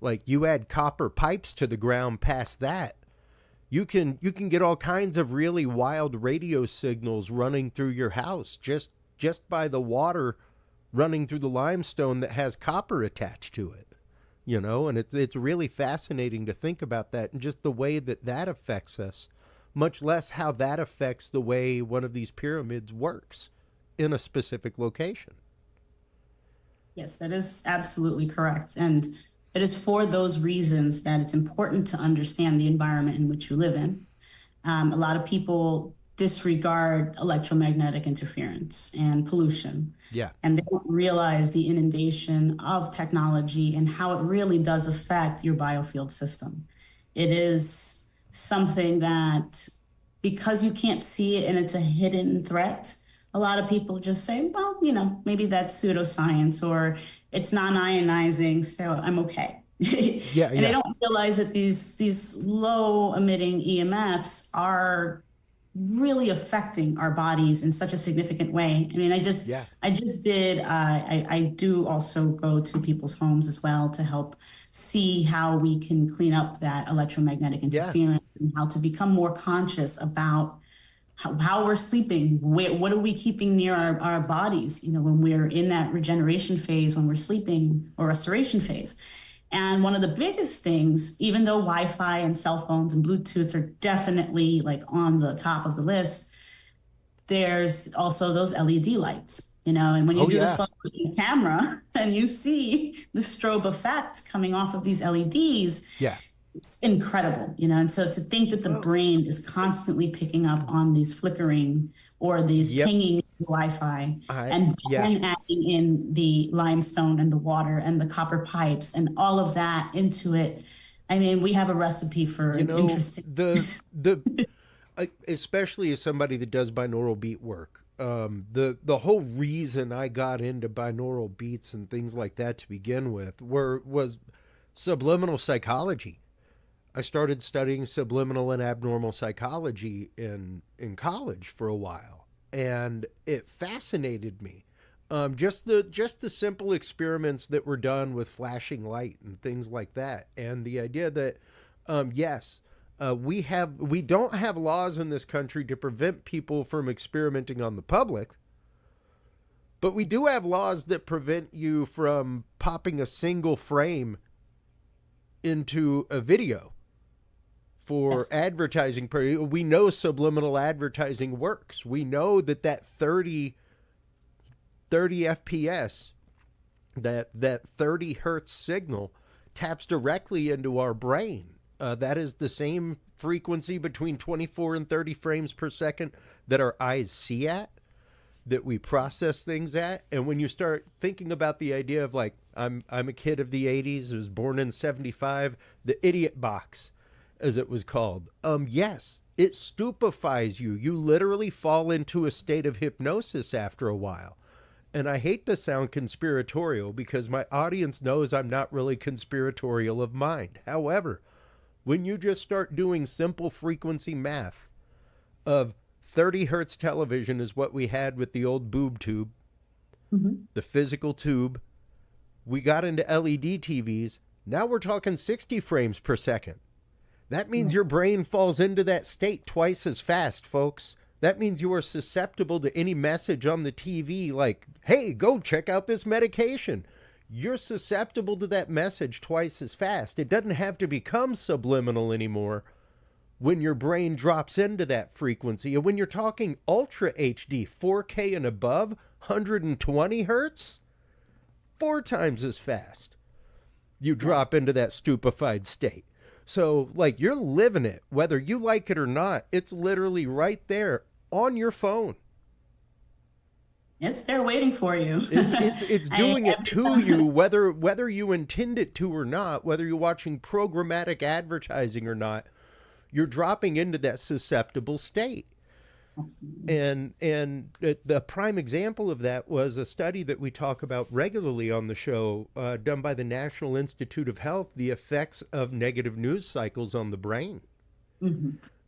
Like you add copper pipes to the ground past that, you can get all kinds of really wild radio signals running through your house just by the water running through the limestone that has copper attached to it. You know, and it's really fascinating to think about that and just the way that affects us, much less how that affects the way one of these pyramids works in a specific location. Yes, that is absolutely correct. And it is for those reasons that it's important to understand the environment in which you live in. A lot of people disregard electromagnetic interference and pollution. Yeah. And they don't realize the inundation of technology and how it really does affect your biofield system. It is something that, because you can't see it and it's a hidden threat, a lot of people just say, well, you know, maybe that's pseudoscience or it's non-ionizing, so I'm okay. Yeah, and they don't realize that these low emitting EMFs are really affecting our bodies in such a significant way. I mean, I do also go to people's homes as well to help see how we can clean up that electromagnetic interference and how to become more conscious about how we're sleeping. What are we keeping near our bodies, you know, when we're in that regeneration phase, when we're sleeping, or restoration phase. And one of the biggest things, even though Wi-Fi and cell phones and Bluetooths are definitely like on the top of the list, there's also those LED lights, you know, and when you do the slow motion camera and you see the strobe effect coming off of these LEDs, it's incredible, you know. And so to think that the brain is constantly picking up on these flickering or these pinging Wi-Fi and then adding in the limestone and the water and the copper pipes and all of that into it. I mean, we have a recipe for interesting. Especially as somebody that does binaural beat work, the whole reason I got into binaural beats and things like that to begin with was subliminal psychology. I started studying subliminal and abnormal psychology in college for a while, and it fascinated me. Just the simple experiments that were done with flashing light and things like that, and the idea that we don't have laws in this country to prevent people from experimenting on the public, but we do have laws that prevent you from popping a single frame into a video for advertising. We know subliminal advertising works. We know that 30 FPS, that 30 hertz signal taps directly into our brain. That is the same frequency between 24 and 30 frames per second that our eyes see at, that we process things at. And when you start thinking about the idea of, like, I'm a kid of the 80s, I was born in 75, the idiot box, as it was called. Yes, it stupefies you. You literally fall into a state of hypnosis after a while. And I hate to sound conspiratorial because my audience knows I'm not really conspiratorial of mind. However, when you just start doing simple frequency math of 30 hertz television is what we had with the old boob tube, the physical tube. We got into LED TVs. Now we're talking 60 frames per second. That means your brain falls into that state twice as fast, folks. That means you are susceptible to any message on the TV like, hey, go check out this medication. You're susceptible to that message twice as fast. It doesn't have to become subliminal anymore when your brain drops into that frequency. And when you're talking Ultra HD, 4K and above, 120 hertz, 4 times as fast, you drop into that stupefied state. So, like, you're living it, whether you like it or not. It's literally right there on your phone. It's there waiting for you. It's doing it to you, whether you intend it to or not, whether you're watching programmatic advertising or not. You're dropping into that susceptible state. Absolutely. And the prime example of that was a study that we talk about regularly on the show, done by the National Institute of Health, the effects of negative news cycles on the brain.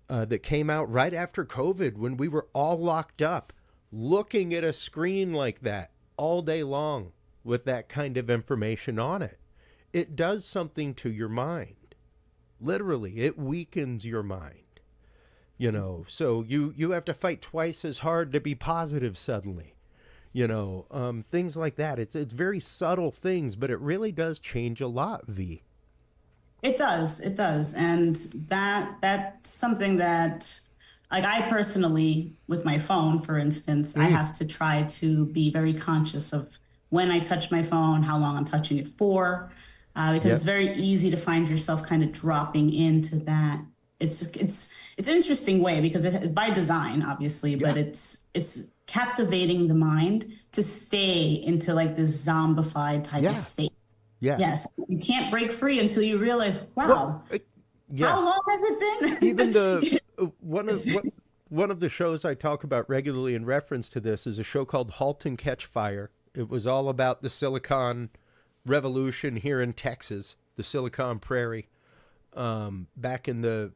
That came out right after COVID, when we were all locked up, looking at a screen like that all day long with that kind of information on it. It does something to your mind. Literally, it weakens your mind. You know, so you have to fight twice as hard to be positive suddenly. You know, things like that. It's very subtle things, but it really does change a lot, V. It does. It does. And that's something that, like, I personally, with my phone, for instance, I have to try to be very conscious of when I touch my phone, how long I'm touching it for, because it's very easy to find yourself kind of dropping into that. It's an interesting way, because it by design, obviously, but it's captivating the mind to stay into like this zombified type of state. Yes, you can't break free until you realize, wow, how long has it been? Even the one of the shows I talk about regularly in reference to this is a show called Halt and Catch Fire. It was all about the Silicon Revolution here in Texas, the Silicon Prairie, back in the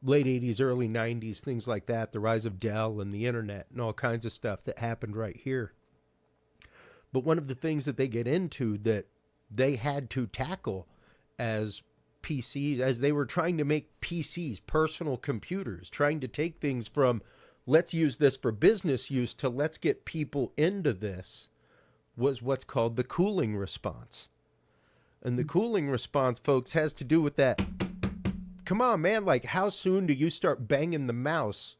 late 80s, early 90s, things like that, the rise of Dell and the internet and all kinds of stuff that happened right here. But one of the things that they get into that they had to tackle as PCs, as they were trying to make PCs, personal computers, trying to take things from let's use this for business use to let's get people into this, was what's called the cooling response. And the cooling response, folks, has to do with that. Come on, man, like how soon do you start banging the mouse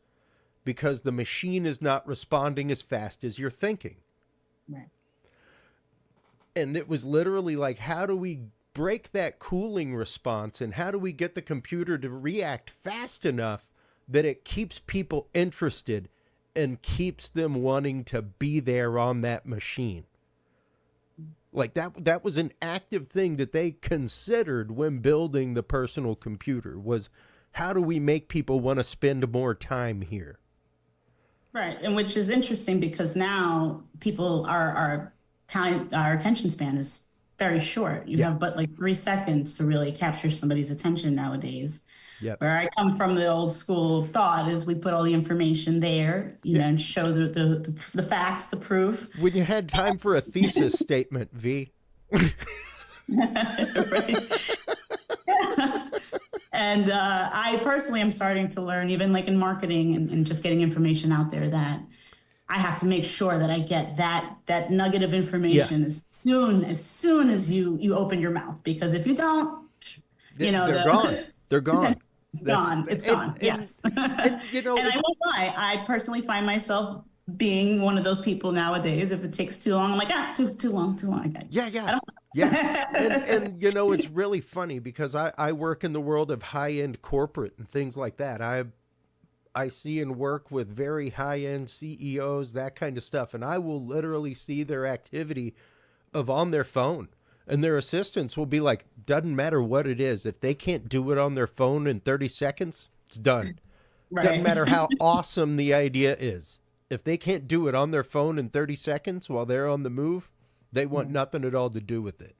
because the machine is not responding as fast as you're thinking? Right. And it was literally like, how do we break that cooling response, and how do we get the computer to react fast enough that it keeps people interested and keeps them wanting to be there on that machine? Like that was an active thing that they considered when building the personal computer, was how do we make people want to spend more time here? Right. And which is interesting, because now people our attention span is very short. You have but like 3 seconds to really capture somebody's attention nowadays. Where I come from, the old school of thought is we put all the information there, you know, and show the facts, the proof. When you had time for a thesis statement, V. And I personally am starting to learn, even like in marketing and just getting information out there, that I have to make sure that I get that nugget of information as soon as you open your mouth, because if you don't, you know, they're gone. They're gone. It's gone. It's gone. Yes. And, you know, and I won't lie. I personally find myself being one of those people nowadays. If it takes too long, I'm like, too long. Okay. Yeah. And you know, it's really funny because I work in the world of high-end corporate and things like that. I see and work with very high-end CEOs, that kind of stuff, and I will literally see their activity of on their phone. And their assistants will be like, doesn't matter what it is. If they can't do it on their phone in 30 seconds, it's done. Right. Doesn't matter how awesome the idea is. If they can't do it on their phone in 30 seconds while they're on the move, they want nothing at all to do with it.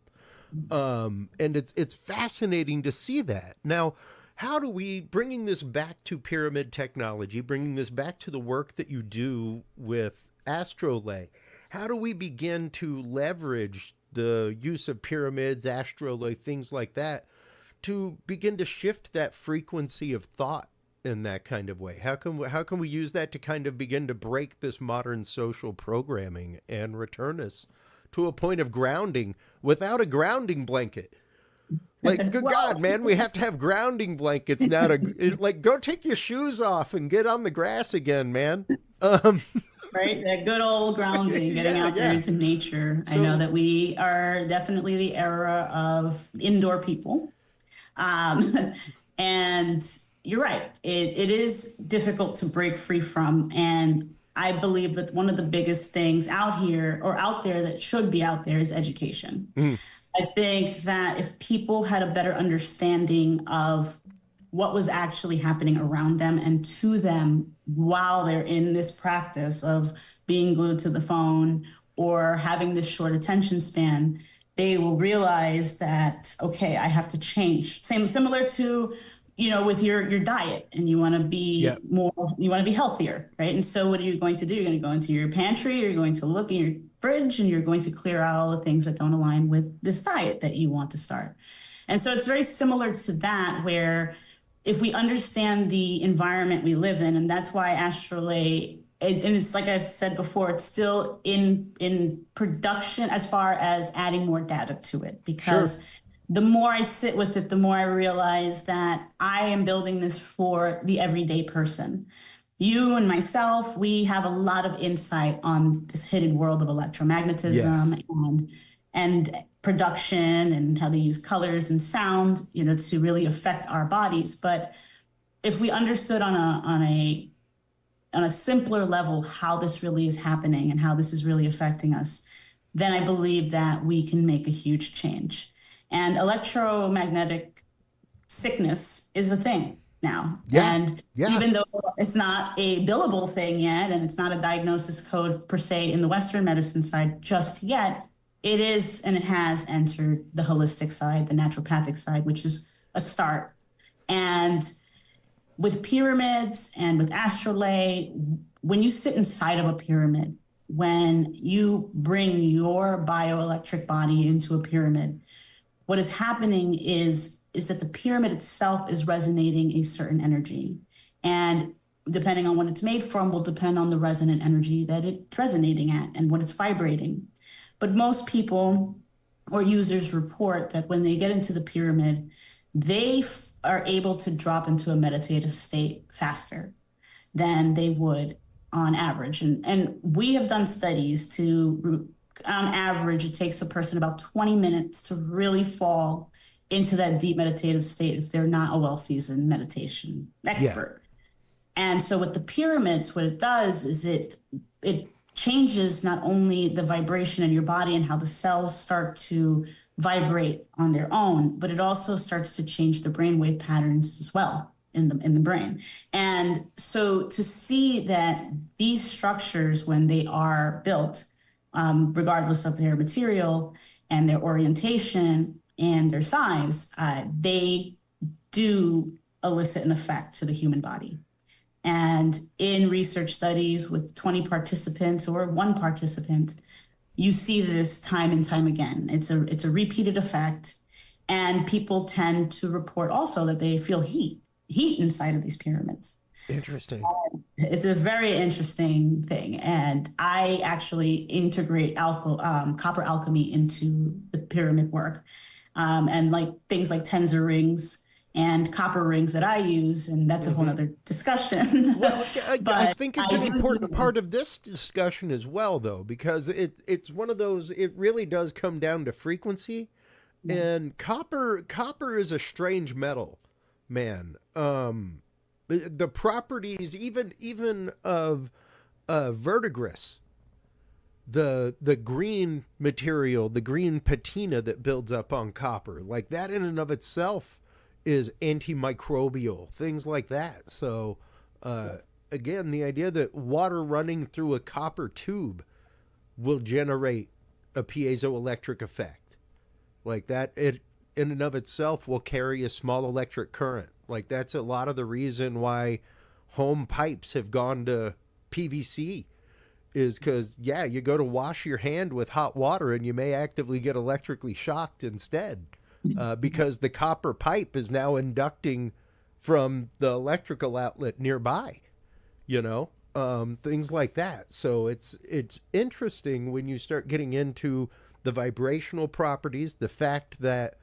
And it's fascinating to see that. Now, how do we, bringing this back to pyramid technology, bringing this back to the work that you do with AstroLey, how do we begin to leverage the use of pyramids, AstroLey, things like that, to begin to shift that frequency of thought in that kind of way? How can we use that to kind of begin to break this modern social programming and return us to a point of grounding without a grounding blanket? Like, good God, man, we have to have grounding blankets now to, like, go take your shoes off and get on the grass again, man. Right? That good old grounding, getting out there into nature. I know that we are definitely the era of indoor people. And you're right. It is difficult to break free from. And I believe that one of the biggest things out here or out there that should be out there is education. I think that if people had a better understanding of what was actually happening around them and to them while they're in this practice of being glued to the phone or having this short attention span, they will realize that, okay, I have to change. Similar to, with your diet, and you want to be you want to be healthier, right? And so what are you going to do? You're going to go into your pantry, you're going to look in your fridge, and you're going to clear out all the things that don't align with this diet that you want to start. And so it's very similar to that, where if we understand the environment we live in, and that's why AstroLey, and it's like I've said before, it's still in production as far as adding more data to it, because the more I sit with it, the more I realize that I am building this for the everyday person. You and myself, we have a lot of insight on this hidden world of electromagnetism and production and how they use colors and sound, to really affect our bodies. But if we understood on a simpler level how this really is happening and how this is really affecting us, then I believe that we can make a huge change. And electromagnetic sickness is a thing now. And even though it's not a billable thing yet, and it's not a diagnosis code per se in the Western medicine side just yet, it is, and it has entered the holistic side, the naturopathic side, which is a start. And with pyramids and with AstroLey, when you sit inside of a pyramid, when you bring your bioelectric body into a pyramid, what is happening is that the pyramid itself is resonating a certain energy. And depending on what it's made from will depend on the resonant energy that it's resonating at and what it's vibrating. But most people or users report that when they get into the pyramid, they are able to drop into a meditative state faster than they would on average. And we have done studies to, on average, it takes a person about 20 minutes to really fall into that deep meditative state if they're not a well-seasoned meditation expert. And so with the pyramids, what it does is it changes not only the vibration in your body and how the cells start to vibrate on their own, but it also starts to change the brainwave patterns as well in the brain. And so to see that these structures, when they are built, regardless of their material and their orientation and their size, they do elicit an effect to the human body. And in research studies with 20 participants or one participant, you see this time and time again. It's a repeated effect. And people tend to report also that they feel heat inside of these pyramids. Interesting. It's a very interesting thing. And I actually integrate copper alchemy into the pyramid work. And like things like tensor rings and copper rings that I use, and that's a whole other discussion. Well, I think it's an important part of this discussion as well, though, because it's one of those, it really does come down to frequency. And copper is a strange metal, man. The properties even of verdigris, the green material, the green patina that builds up on copper, like that in and of itself is antimicrobial, things like that. So again, the idea that water running through a copper tube will generate a piezoelectric effect, like that, it in and of itself will carry a small electric current. Like that's a lot of the reason why home pipes have gone to PVC, is because, you go to wash your hand with hot water and you may actively get electrically shocked instead, because the copper pipe is now inducting from the electrical outlet nearby, things like that. So it's interesting when you start getting into the vibrational properties, the fact that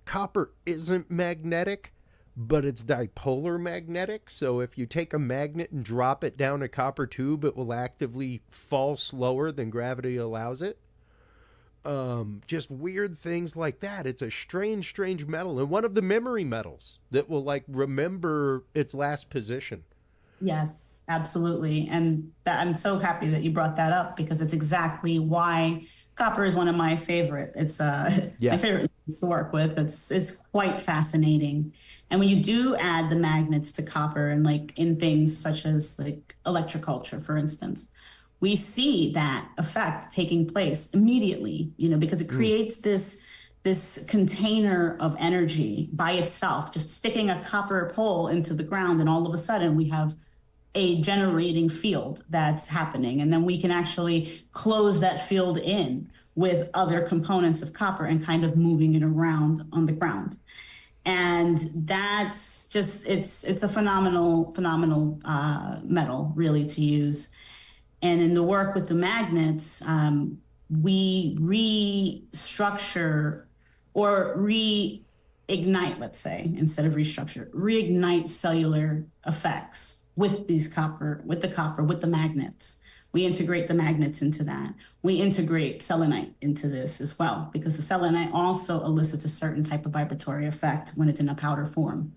copper isn't magnetic, but it's dipolar magnetic. So if you take a magnet and drop it down a copper tube, it will actively fall slower than gravity allows it. Just weird things like that. It's a strange metal, and one of the memory metals that will remember its last position. Yes, absolutely. And I'm so happy that you brought that up, because it's exactly why copper is one of my favorite. It's my favorite to work with. It's quite fascinating. And when you do add the magnets to copper, and like in things such as like electroculture, for instance, we see that effect taking place immediately, because it creates this container of energy by itself, just sticking a copper pole into the ground, and all of a sudden we have a generating field that's happening. And then we can actually close that field in with other components of copper and kind of moving it around on the ground. And that's just, it's a phenomenal metal really to use. And in the work with the magnets, we restructure or reignite, let's say, instead of restructure, reignite cellular effects with the magnets. We integrate the magnets into that. We integrate selenite into this as well, because the selenite also elicits a certain type of vibratory effect when it's in a powder form.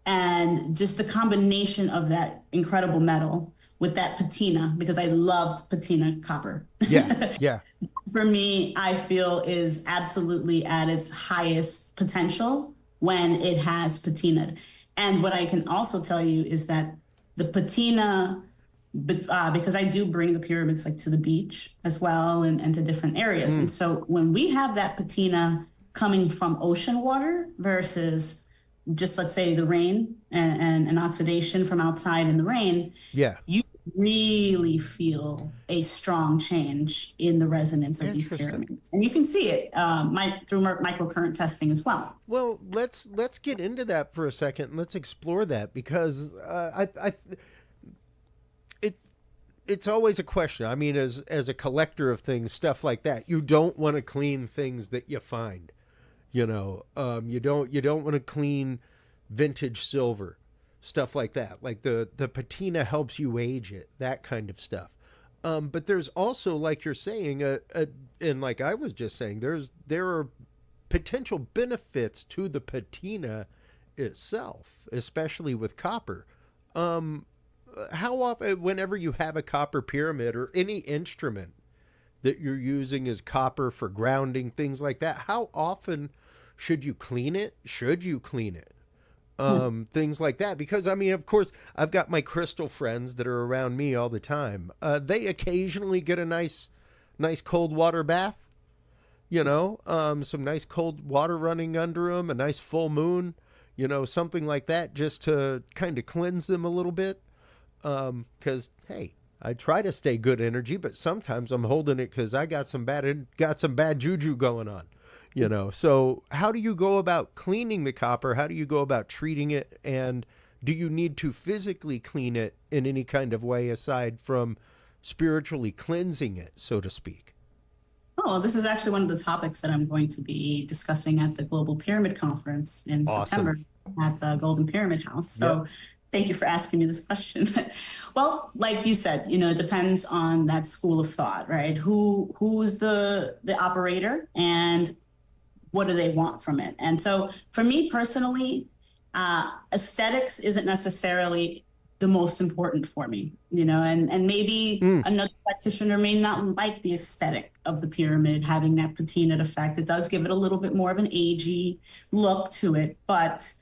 And just the combination of that incredible metal with that patina, because I loved patina copper. Yeah. For me, I feel is absolutely at its highest potential when it has patinaed. And what I can also tell you is that the patina, because I do bring the pyramids like to the beach as well and to different areas. And so when we have that patina coming from ocean water versus just, let's say, the rain and oxidation from outside in the rain, you really feel a strong change in the resonance of these pyramids. And you can see it through microcurrent testing as well. Well, let's get into that for a second. Let's explore that, because it's always a question. I mean, as a collector of things, stuff like that, you don't want to clean things that you find. You don't want to clean vintage silver, stuff like that. Like the patina helps you age it, that kind of stuff. But there's also, like you're saying, and like I was just saying, there are potential benefits to the patina itself, especially with copper. How often, whenever you have a copper pyramid or any instrument that you're using as copper for grounding, things like that, how often should you clean it? Should you clean it? Things like that. Because, I mean, of course, I've got my crystal friends that are around me all the time. They occasionally get a nice cold water bath, some nice cold water running under them, a nice full moon, something like that, just to kind of cleanse them a little bit. Because, hey, I try to stay good energy, but sometimes I'm holding it because I got some bad juju going on. So how do you go about cleaning the copper? How do you go about treating it? And do you need to physically clean it in any kind of way aside from spiritually cleansing it, so to speak? Oh, this is actually one of the topics that I'm going to be discussing at the Global Pyramid Conference in September at the Golden Pyramid House. So thank you for asking me this question. Well, like you said, it depends on that school of thought, right? Who's the operator and what do they want from it? And so for me personally, aesthetics isn't necessarily the most important for me, and maybe another practitioner may not like the aesthetic of the pyramid having that patina effect. It does give it a little bit more of an agey look to it. But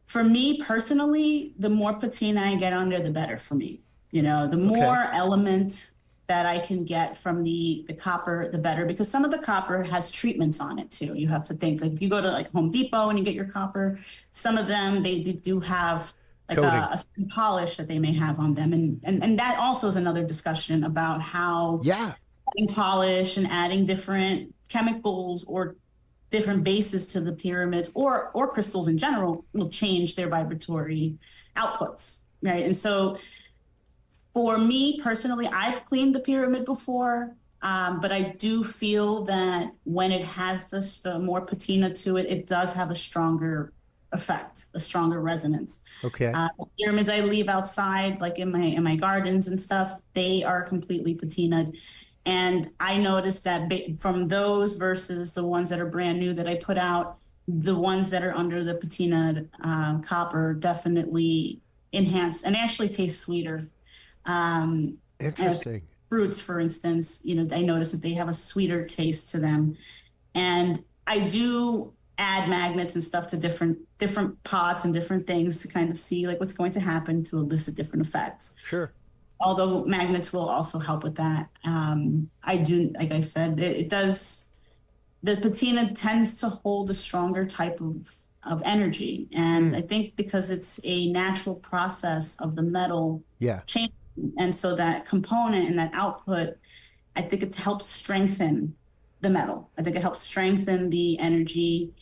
for me personally, the more patina I get under, the better for me. The more element that I can get from the copper, the better, because some of the copper has treatments on it too. You have to think, like if you go to like Home Depot and you get your copper, some of them, they do have like a polish that they may have on them. And that also is another discussion about how adding polish and adding different chemicals or different bases to the pyramids or crystals in general will change their vibratory outputs, right? And so for me personally, I've cleaned the pyramid before, but I do feel that when it has the more patina to it, it does have a stronger effect, a stronger resonance. Okay. The pyramids I leave outside, like in my gardens and stuff, they are completely patinaed. And I noticed that from those versus the ones that are brand new that I put out, the ones that are under the patinaed copper definitely enhance and actually taste sweeter. Interesting. fruits, for instance, I notice that they have a sweeter taste to them. And I do add magnets and stuff to different pots and different things to kind of see like what's going to happen to elicit different effects. Sure. Although magnets will also help with that. I do, like I've said, it does, the patina tends to hold a stronger type of energy. And I think because it's a natural process of the metal changing, and so that component and that output, I think it helps strengthen the metal. I think it helps strengthen the energy.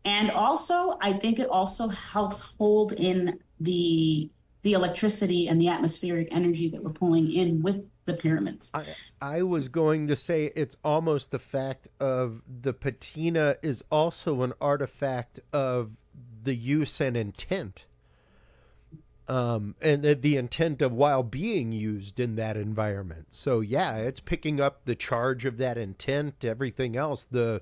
And also, I think it also helps hold in the electricity and the atmospheric energy that we're pulling in with the pyramids. I was going to say it's almost the fact of the patina is also an artifact of the use and intent. And the intent of while being used in that environment. So yeah, it's picking up the charge of that intent, everything else, the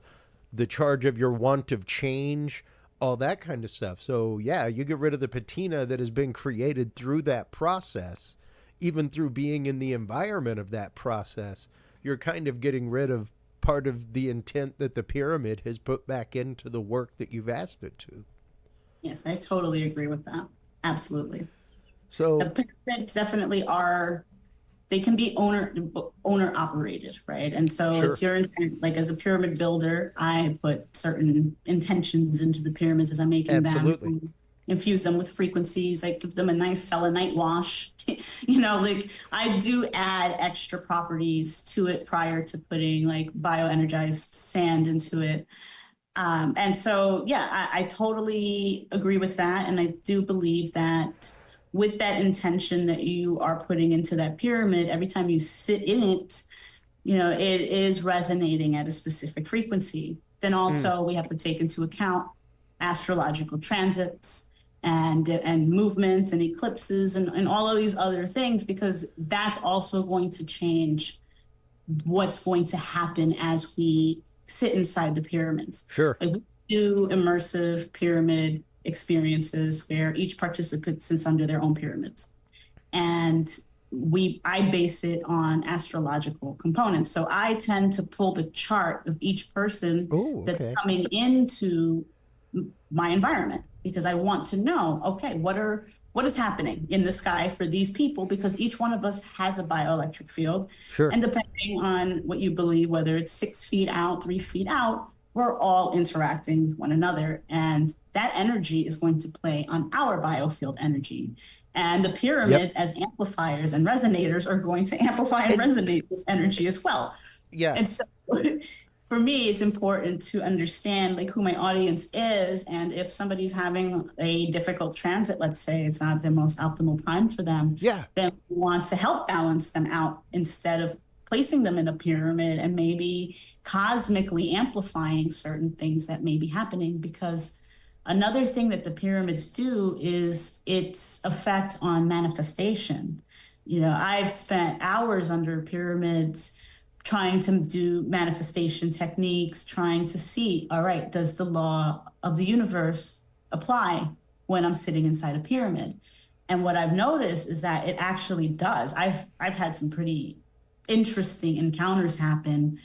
charge of your want of change, all that kind of stuff. So yeah, you get rid of the patina that has been created through that process, even through being in the environment of that process. You're kind of getting rid of part of the intent that the pyramid has put back into the work that you've asked it to. Yes, I totally agree with that. Absolutely. So the pyramids definitely are, they can be owner operated, right? And so it's your intent, like as a pyramid builder, I put certain intentions into the pyramids as I'm making them, infuse them with frequencies. I give them a nice selenite wash. Like I do add extra properties to it prior to putting like bioenergized sand into it. And so, yeah, I totally agree with that. And I do believe that with that intention that you are putting into that pyramid, every time you sit in it, it is resonating at a specific frequency. Then also we have to take into account astrological transits and movements and eclipses and all of these other things, because that's also going to change what's going to happen as we sit inside the pyramids. Sure. Like we do immersive pyramid experiences where each participant sits under their own pyramids. And I base it on astrological components. So I tend to pull the chart of each person that's coming into my environment, because I want to know, okay, what is happening in the sky for these people, because each one of us has a bioelectric field. Sure. And depending on what you believe, whether it's 6 feet out, 3 feet out, we're all interacting with one another. And that energy is going to play on our biofield energy. And the pyramids as amplifiers and resonators are going to amplify and resonate this energy as well. Yeah. And so for me, it's important to understand like who my audience is. And if somebody's having a difficult transit, let's say it's not the most optimal time for them, then we want to help balance them out instead of placing them in a pyramid and maybe cosmically amplifying certain things that may be happening. Because another thing that the pyramids do is its effect on manifestation. I've spent hours under pyramids trying to do manifestation techniques, trying to see, all right, does the law of the universe apply when I'm sitting inside a pyramid? And what I've noticed is that it actually does. I've had some pretty interesting encounters happen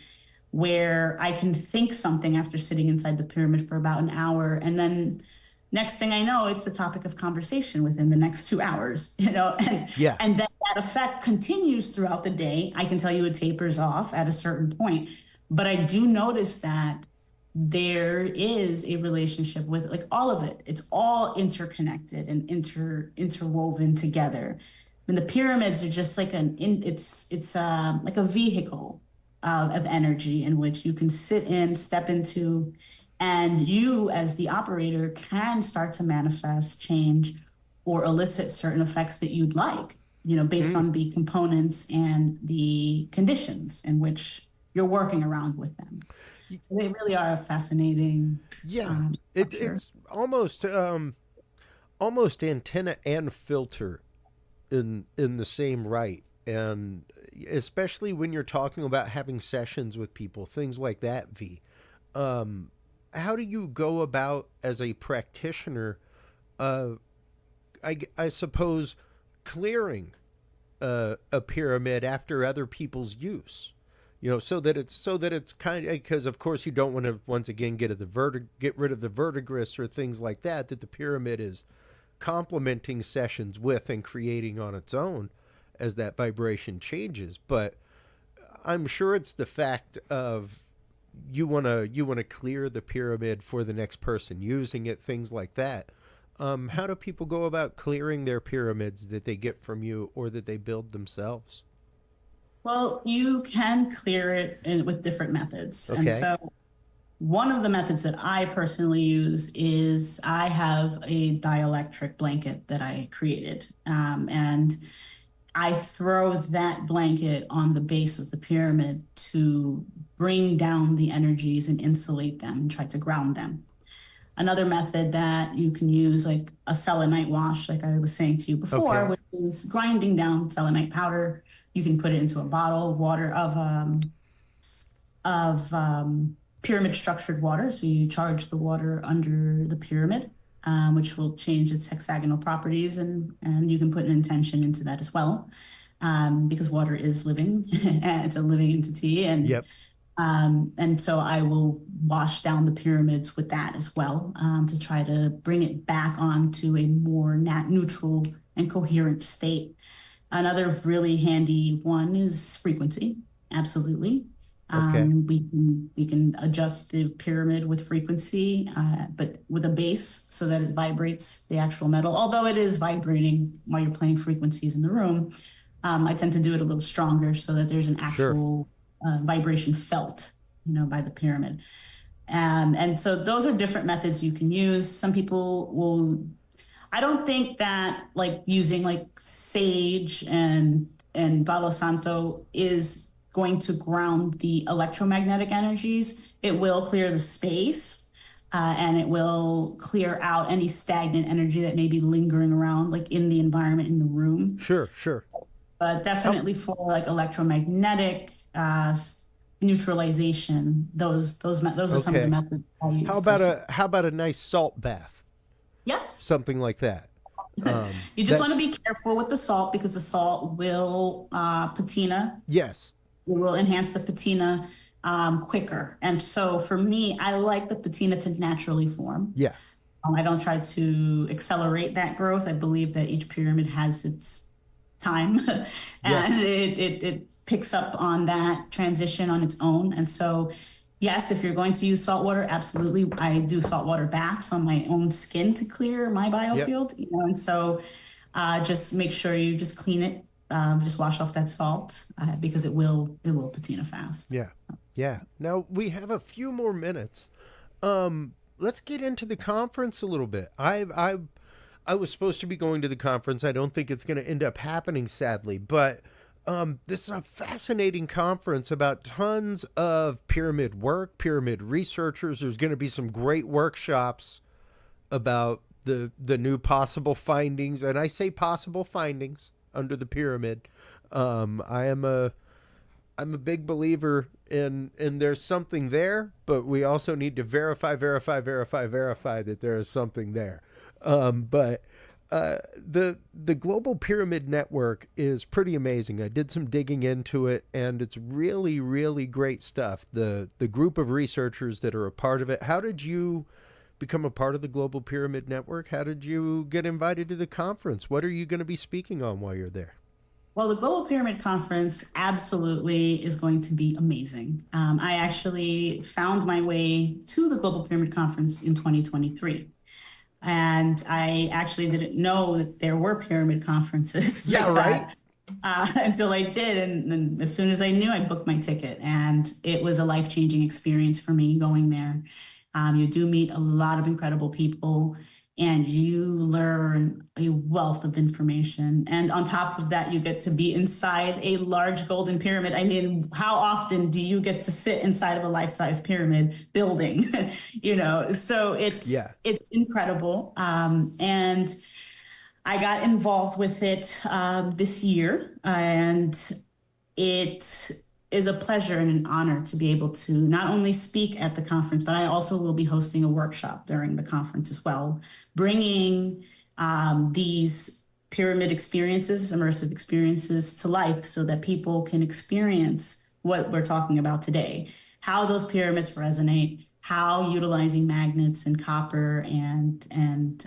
where I can think something after sitting inside the pyramid for about an hour, and then next thing I know, it's the topic of conversation within the next 2 hours, and then that effect continues throughout the day. I can tell you it tapers off at a certain point, but I do notice that there is a relationship with like all of it. It's all interconnected and interwoven together. And the pyramids are just like it's like a vehicle of energy in which you can step into, and you as the operator can start to manifest change or elicit certain effects that you'd like, based on the components and the conditions in which you're working around with them. So they really are a fascinating. Yeah, it's almost antenna and filter in the same right. And especially when you're talking about having sessions with people, things like that, Vee. How do you go about as a practitioner, I suppose, clearing a pyramid after other people's use. You know, so that it's kind of, because of course you don't want to once again get rid of the verdigris or things like that the pyramid is complementing sessions with and creating on its own as that vibration changes. But I'm sure it's the fact of you want to clear the pyramid for the next person using it, things like that. How do people go about clearing their pyramids that they get from you or that they build themselves? Well, you can clear it with different methods. Okay. And so one of the methods that I personally use is I have a dielectric blanket that I created. And I throw that blanket on the base of the pyramid to bring down the energies and insulate them and try to ground them. Another method that you can use, like a selenite wash, like I was saying to you before, Okay. which is grinding down selenite powder. You can put it into a bottle of water of pyramid structured water. So you charge the water under the pyramid, which will change its hexagonal properties, and you can put an intention into that as well, because water is living. It's a living entity, and Yep. And so I will wash down the pyramids with that as well, to try to bring it back onto a more neutral and coherent state. Another really handy one is frequency. Absolutely. Okay. We can adjust the pyramid with frequency, but with a base so that it vibrates the actual metal. Although it is vibrating while you're playing frequencies in the room, I tend to do it a little stronger so that there's an actual vibration felt, by the pyramid. And so those are different methods you can use. Some people will. I don't think that like using like sage and Palo Santo is going to ground the electromagnetic energies. It will clear the space, and it will clear out any stagnant energy that may be lingering around, like in the environment in the room. Sure. But definitely for like electromagnetic neutralization, those are some of the methods I use. How about a nice salt bath? Yes. Something like that. You just want to be careful with the salt because the salt will patina. Yes. It will enhance the patina quicker. And so for me, I like the patina to naturally form. Yeah. I don't try to accelerate that growth. I believe that each pyramid has its time and it picks up on that transition on its own. And so yes, if you're going to use salt water, absolutely. I do saltwater baths on my own skin to clear my biofield. Yep. And so just make sure you just clean it, just wash off that salt because it will patina fast. Yeah. Now we have a few more minutes. Let's get into the conference a little bit. I was supposed to be going to the conference. I don't think it's going to end up happening, sadly, but this is a fascinating conference about tons of pyramid work, pyramid researchers. There's going to be some great workshops about the new possible findings, and I say possible findings under the pyramid. I'm a big believer in there's something there, but we also need to verify that there is something there. But the Global Pyramid Network is pretty amazing. I did some digging into it, and it's really, really great stuff. The group of researchers that are a part of it. How did you become a part of the Global Pyramid Network? How did you get invited to the conference? What are you going to be speaking on while you're there? Well, the Global Pyramid Conference absolutely is going to be amazing. I actually found my way to the Global Pyramid Conference in 2023. And I actually didn't know that there were pyramid conferences. Yeah, right. Until I did. And as soon as I knew, I booked my ticket. And it was a life-changing experience for me going there. You do meet a lot of incredible people, and you learn a wealth of information. And on top of that, you get to be inside a large golden pyramid. I mean, how often do you get to sit inside of a life-size pyramid building? So it's incredible. And I got involved with it this year, and it is a pleasure and an honor to be able to not only speak at the conference, but I also will be hosting a workshop during the conference as well, bringing these pyramid experiences, immersive experiences to life so that people can experience what we're talking about today, how those pyramids resonate, how utilizing magnets and copper and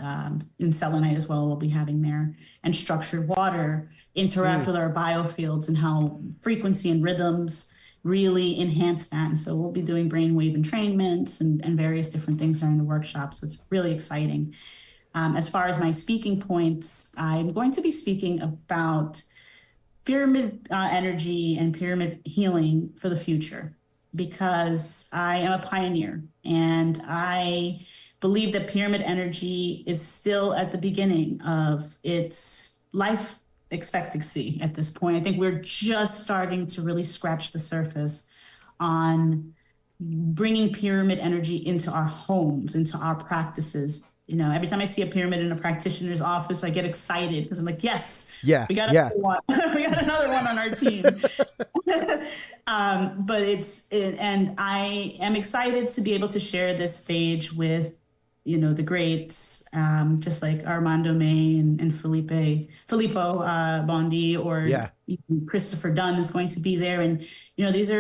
selenite as well we'll be having there, and structured water interact with our biofields and how frequency and rhythms really enhance that. And so we'll be doing brainwave entrainments and various different things during the workshop. So it's really exciting. As far as my speaking points, I'm going to be speaking about pyramid energy and pyramid healing for the future, because I am a pioneer and I believe that pyramid energy is still at the beginning of its life expectancy at this point. I think we're just starting to really scratch the surface on bringing pyramid energy into our homes, into our practices. You know, every time I see a pyramid in a practitioner's office, I get excited because I'm like, yes, we got another one. We got another one on our team. And I am excited to be able to share this stage with, you know, the greats, just like Armando May and Filippo Bondi, or even Christopher Dunn is going to be there. And, you know, these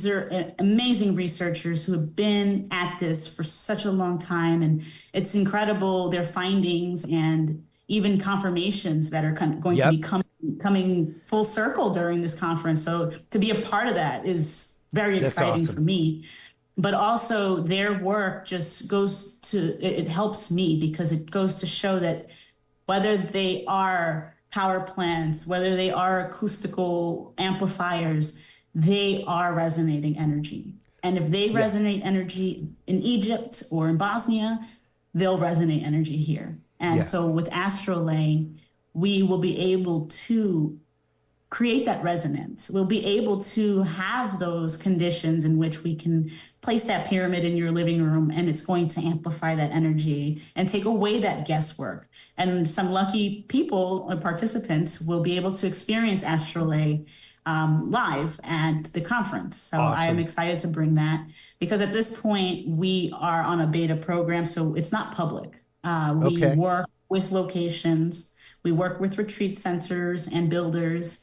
are amazing researchers who have been at this for such a long time. And it's incredible, their findings and even confirmations that are going to be coming full circle during this conference. So to be a part of that is very exciting for me. But also their work just goes to, it helps me because it goes to show that whether they are power plants, whether they are acoustical amplifiers, they are resonating energy. And if they resonate energy in Egypt or in Bosnia, they'll resonate energy here. And so with AstroLey, we will be able to create that resonance. We'll be able to have those conditions in which we can place that pyramid in your living room, and it's going to amplify that energy and take away that guesswork. And some lucky people or participants will be able to experience AstroLey live at the conference. So I am excited to bring that, because at this point we are on a beta program, so it's not public. We work with locations, we work with retreat centers and builders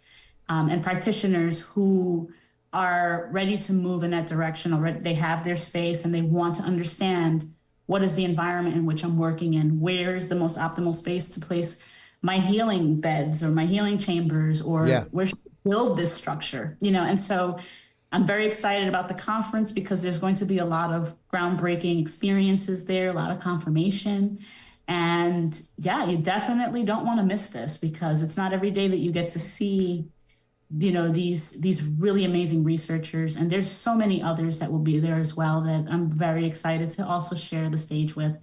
and practitioners who are ready to move in that direction already. They have their space and they want to understand what is the environment in which I'm working in, where is the most optimal space to place my healing beds or my healing chambers, or where should I build this structure, you know? And so I'm very excited about the conference because there's going to be a lot of groundbreaking experiences there, a lot of confirmation. And you definitely don't want to miss this, because it's not every day that you get to see, you know, these really amazing researchers. And there's so many others that will be there as well that I'm very excited to also share the stage with.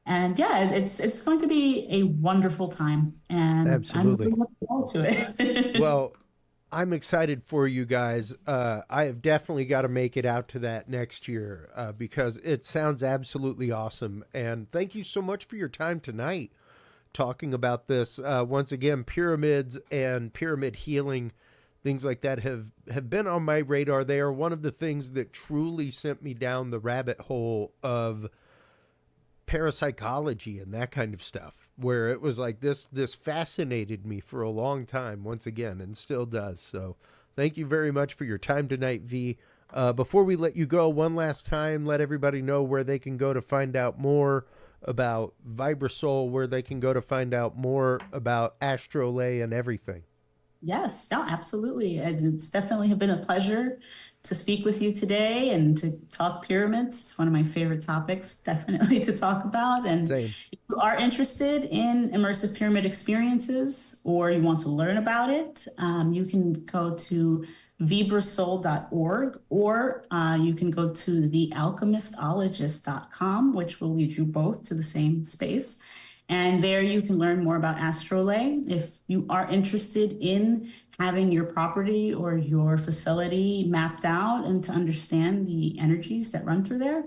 And it's going to be a wonderful time. And absolutely, I'm really looking forward to it. Well, I'm excited for you guys. I have definitely got to make it out to that next year because it sounds absolutely awesome. And thank you so much for your time tonight talking about this. Once again, pyramids and pyramid healing, things like that have been on my radar. They are one of the things that truly sent me down the rabbit hole of parapsychology and that kind of stuff, where it was like this fascinated me for a long time, once again, and still does. So thank you very much for your time tonight, Vee. Before we let you go, one last time, let everybody know where they can go to find out more about VibraSoul, where they can go to find out more about AstroLey and everything. Yes, no, absolutely. It's definitely been a pleasure to speak with you today and to talk pyramids. It's one of my favorite topics, definitely, to talk about. And if you are interested in immersive pyramid experiences, or you want to learn about it, you can go to VibraSoul.org, or you can go to thealchemistologist.com, which will lead you both to the same space. And there you can learn more about AstroLey. If you are interested in having your property or your facility mapped out and to understand the energies that run through there,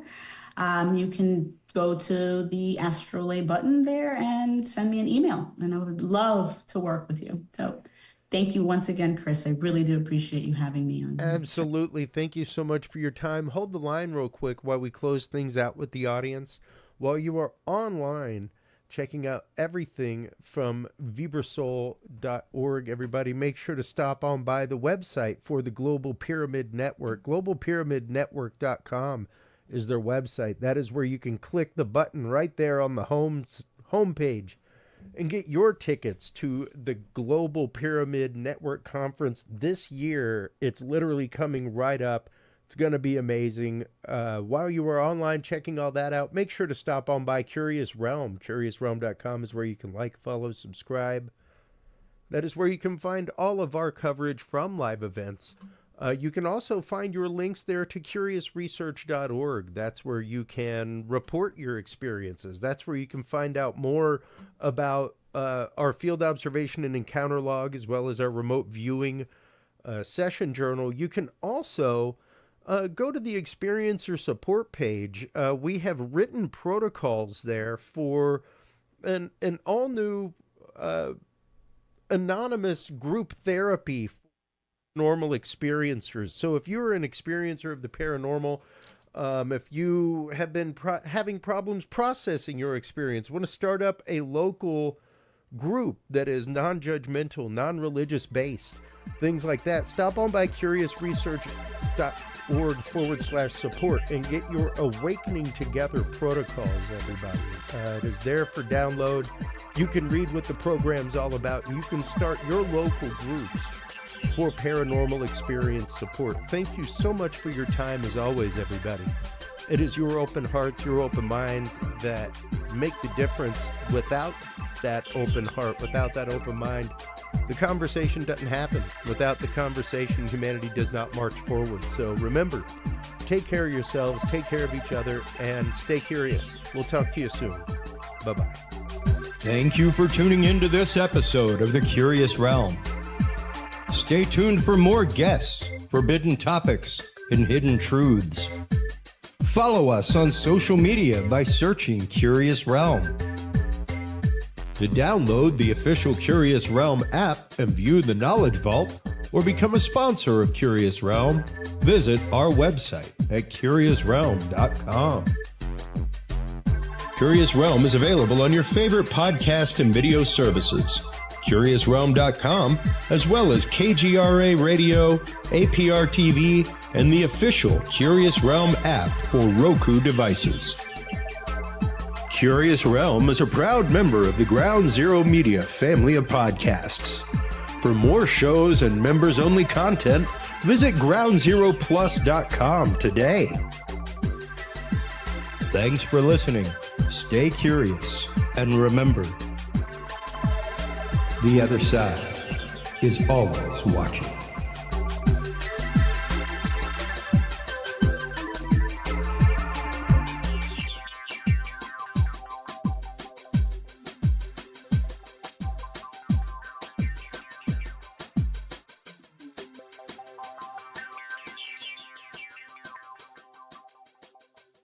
you can go to the AstroLey button there and send me an email, and I would love to work with you. So thank you once again, Chris. I really do appreciate you having me on. Absolutely. Thank you so much for your time. Hold the line real quick while we close things out with the audience. While you are online, checking out everything from VibraSoul.org. Everybody, make sure to stop on by the website for the Global Pyramid Network. GlobalPyramidNetwork.com is their website. That is where you can click the button right there on the home page and get your tickets to the Global Pyramid Network Conference this year. It's literally coming right up. It's going to be amazing. While you are online checking all that out, make sure to stop on by Curious Realm. CuriousRealm.com is where you can like, follow, subscribe. That is where you can find all of our coverage from live events. You can also find your links there to CuriousResearch.org. That's where you can report your experiences. That's where you can find out more about our field observation and encounter log, as well as our remote viewing session journal. You can also go to the Experiencer support page. We have written protocols there for an all-new anonymous group therapy for normal experiencers. So if you're an experiencer of the paranormal, if you have been having problems processing your experience, want to start up a local group that is non-judgmental, non-religious based, things like that, stop on by curiousresearch.org/support and get your Awakening Together protocols, everybody. It is there for download. You can read what the program's all about. You can start your local groups for paranormal experience support. Thank you so much for your time, as always, everybody. It is your open hearts, your open minds that make the difference. Without that open heart, without that open mind, the conversation doesn't happen. Without the conversation, humanity does not march forward. So remember, take care of yourselves, take care of each other, and stay curious. We'll talk to you soon. Bye-bye. Thank you for tuning into this episode of The Curious Realm. Stay tuned for more guests, forbidden topics, and hidden truths. Follow us on social media by searching Curious Realm. To download the official Curious Realm app and view the Knowledge Vault, or become a sponsor of Curious Realm, visit our website at curiousrealm.com. Curious Realm is available on your favorite podcast and video services, curiousrealm.com, as well as KGRA Radio, APR TV, and the official Curious Realm app for Roku devices. Curious Realm is a proud member of the Ground Zero Media family of podcasts. For more shows and members-only content, visit groundzeroplus.com today. Thanks for listening. Stay curious, and remember, the other side is always watching.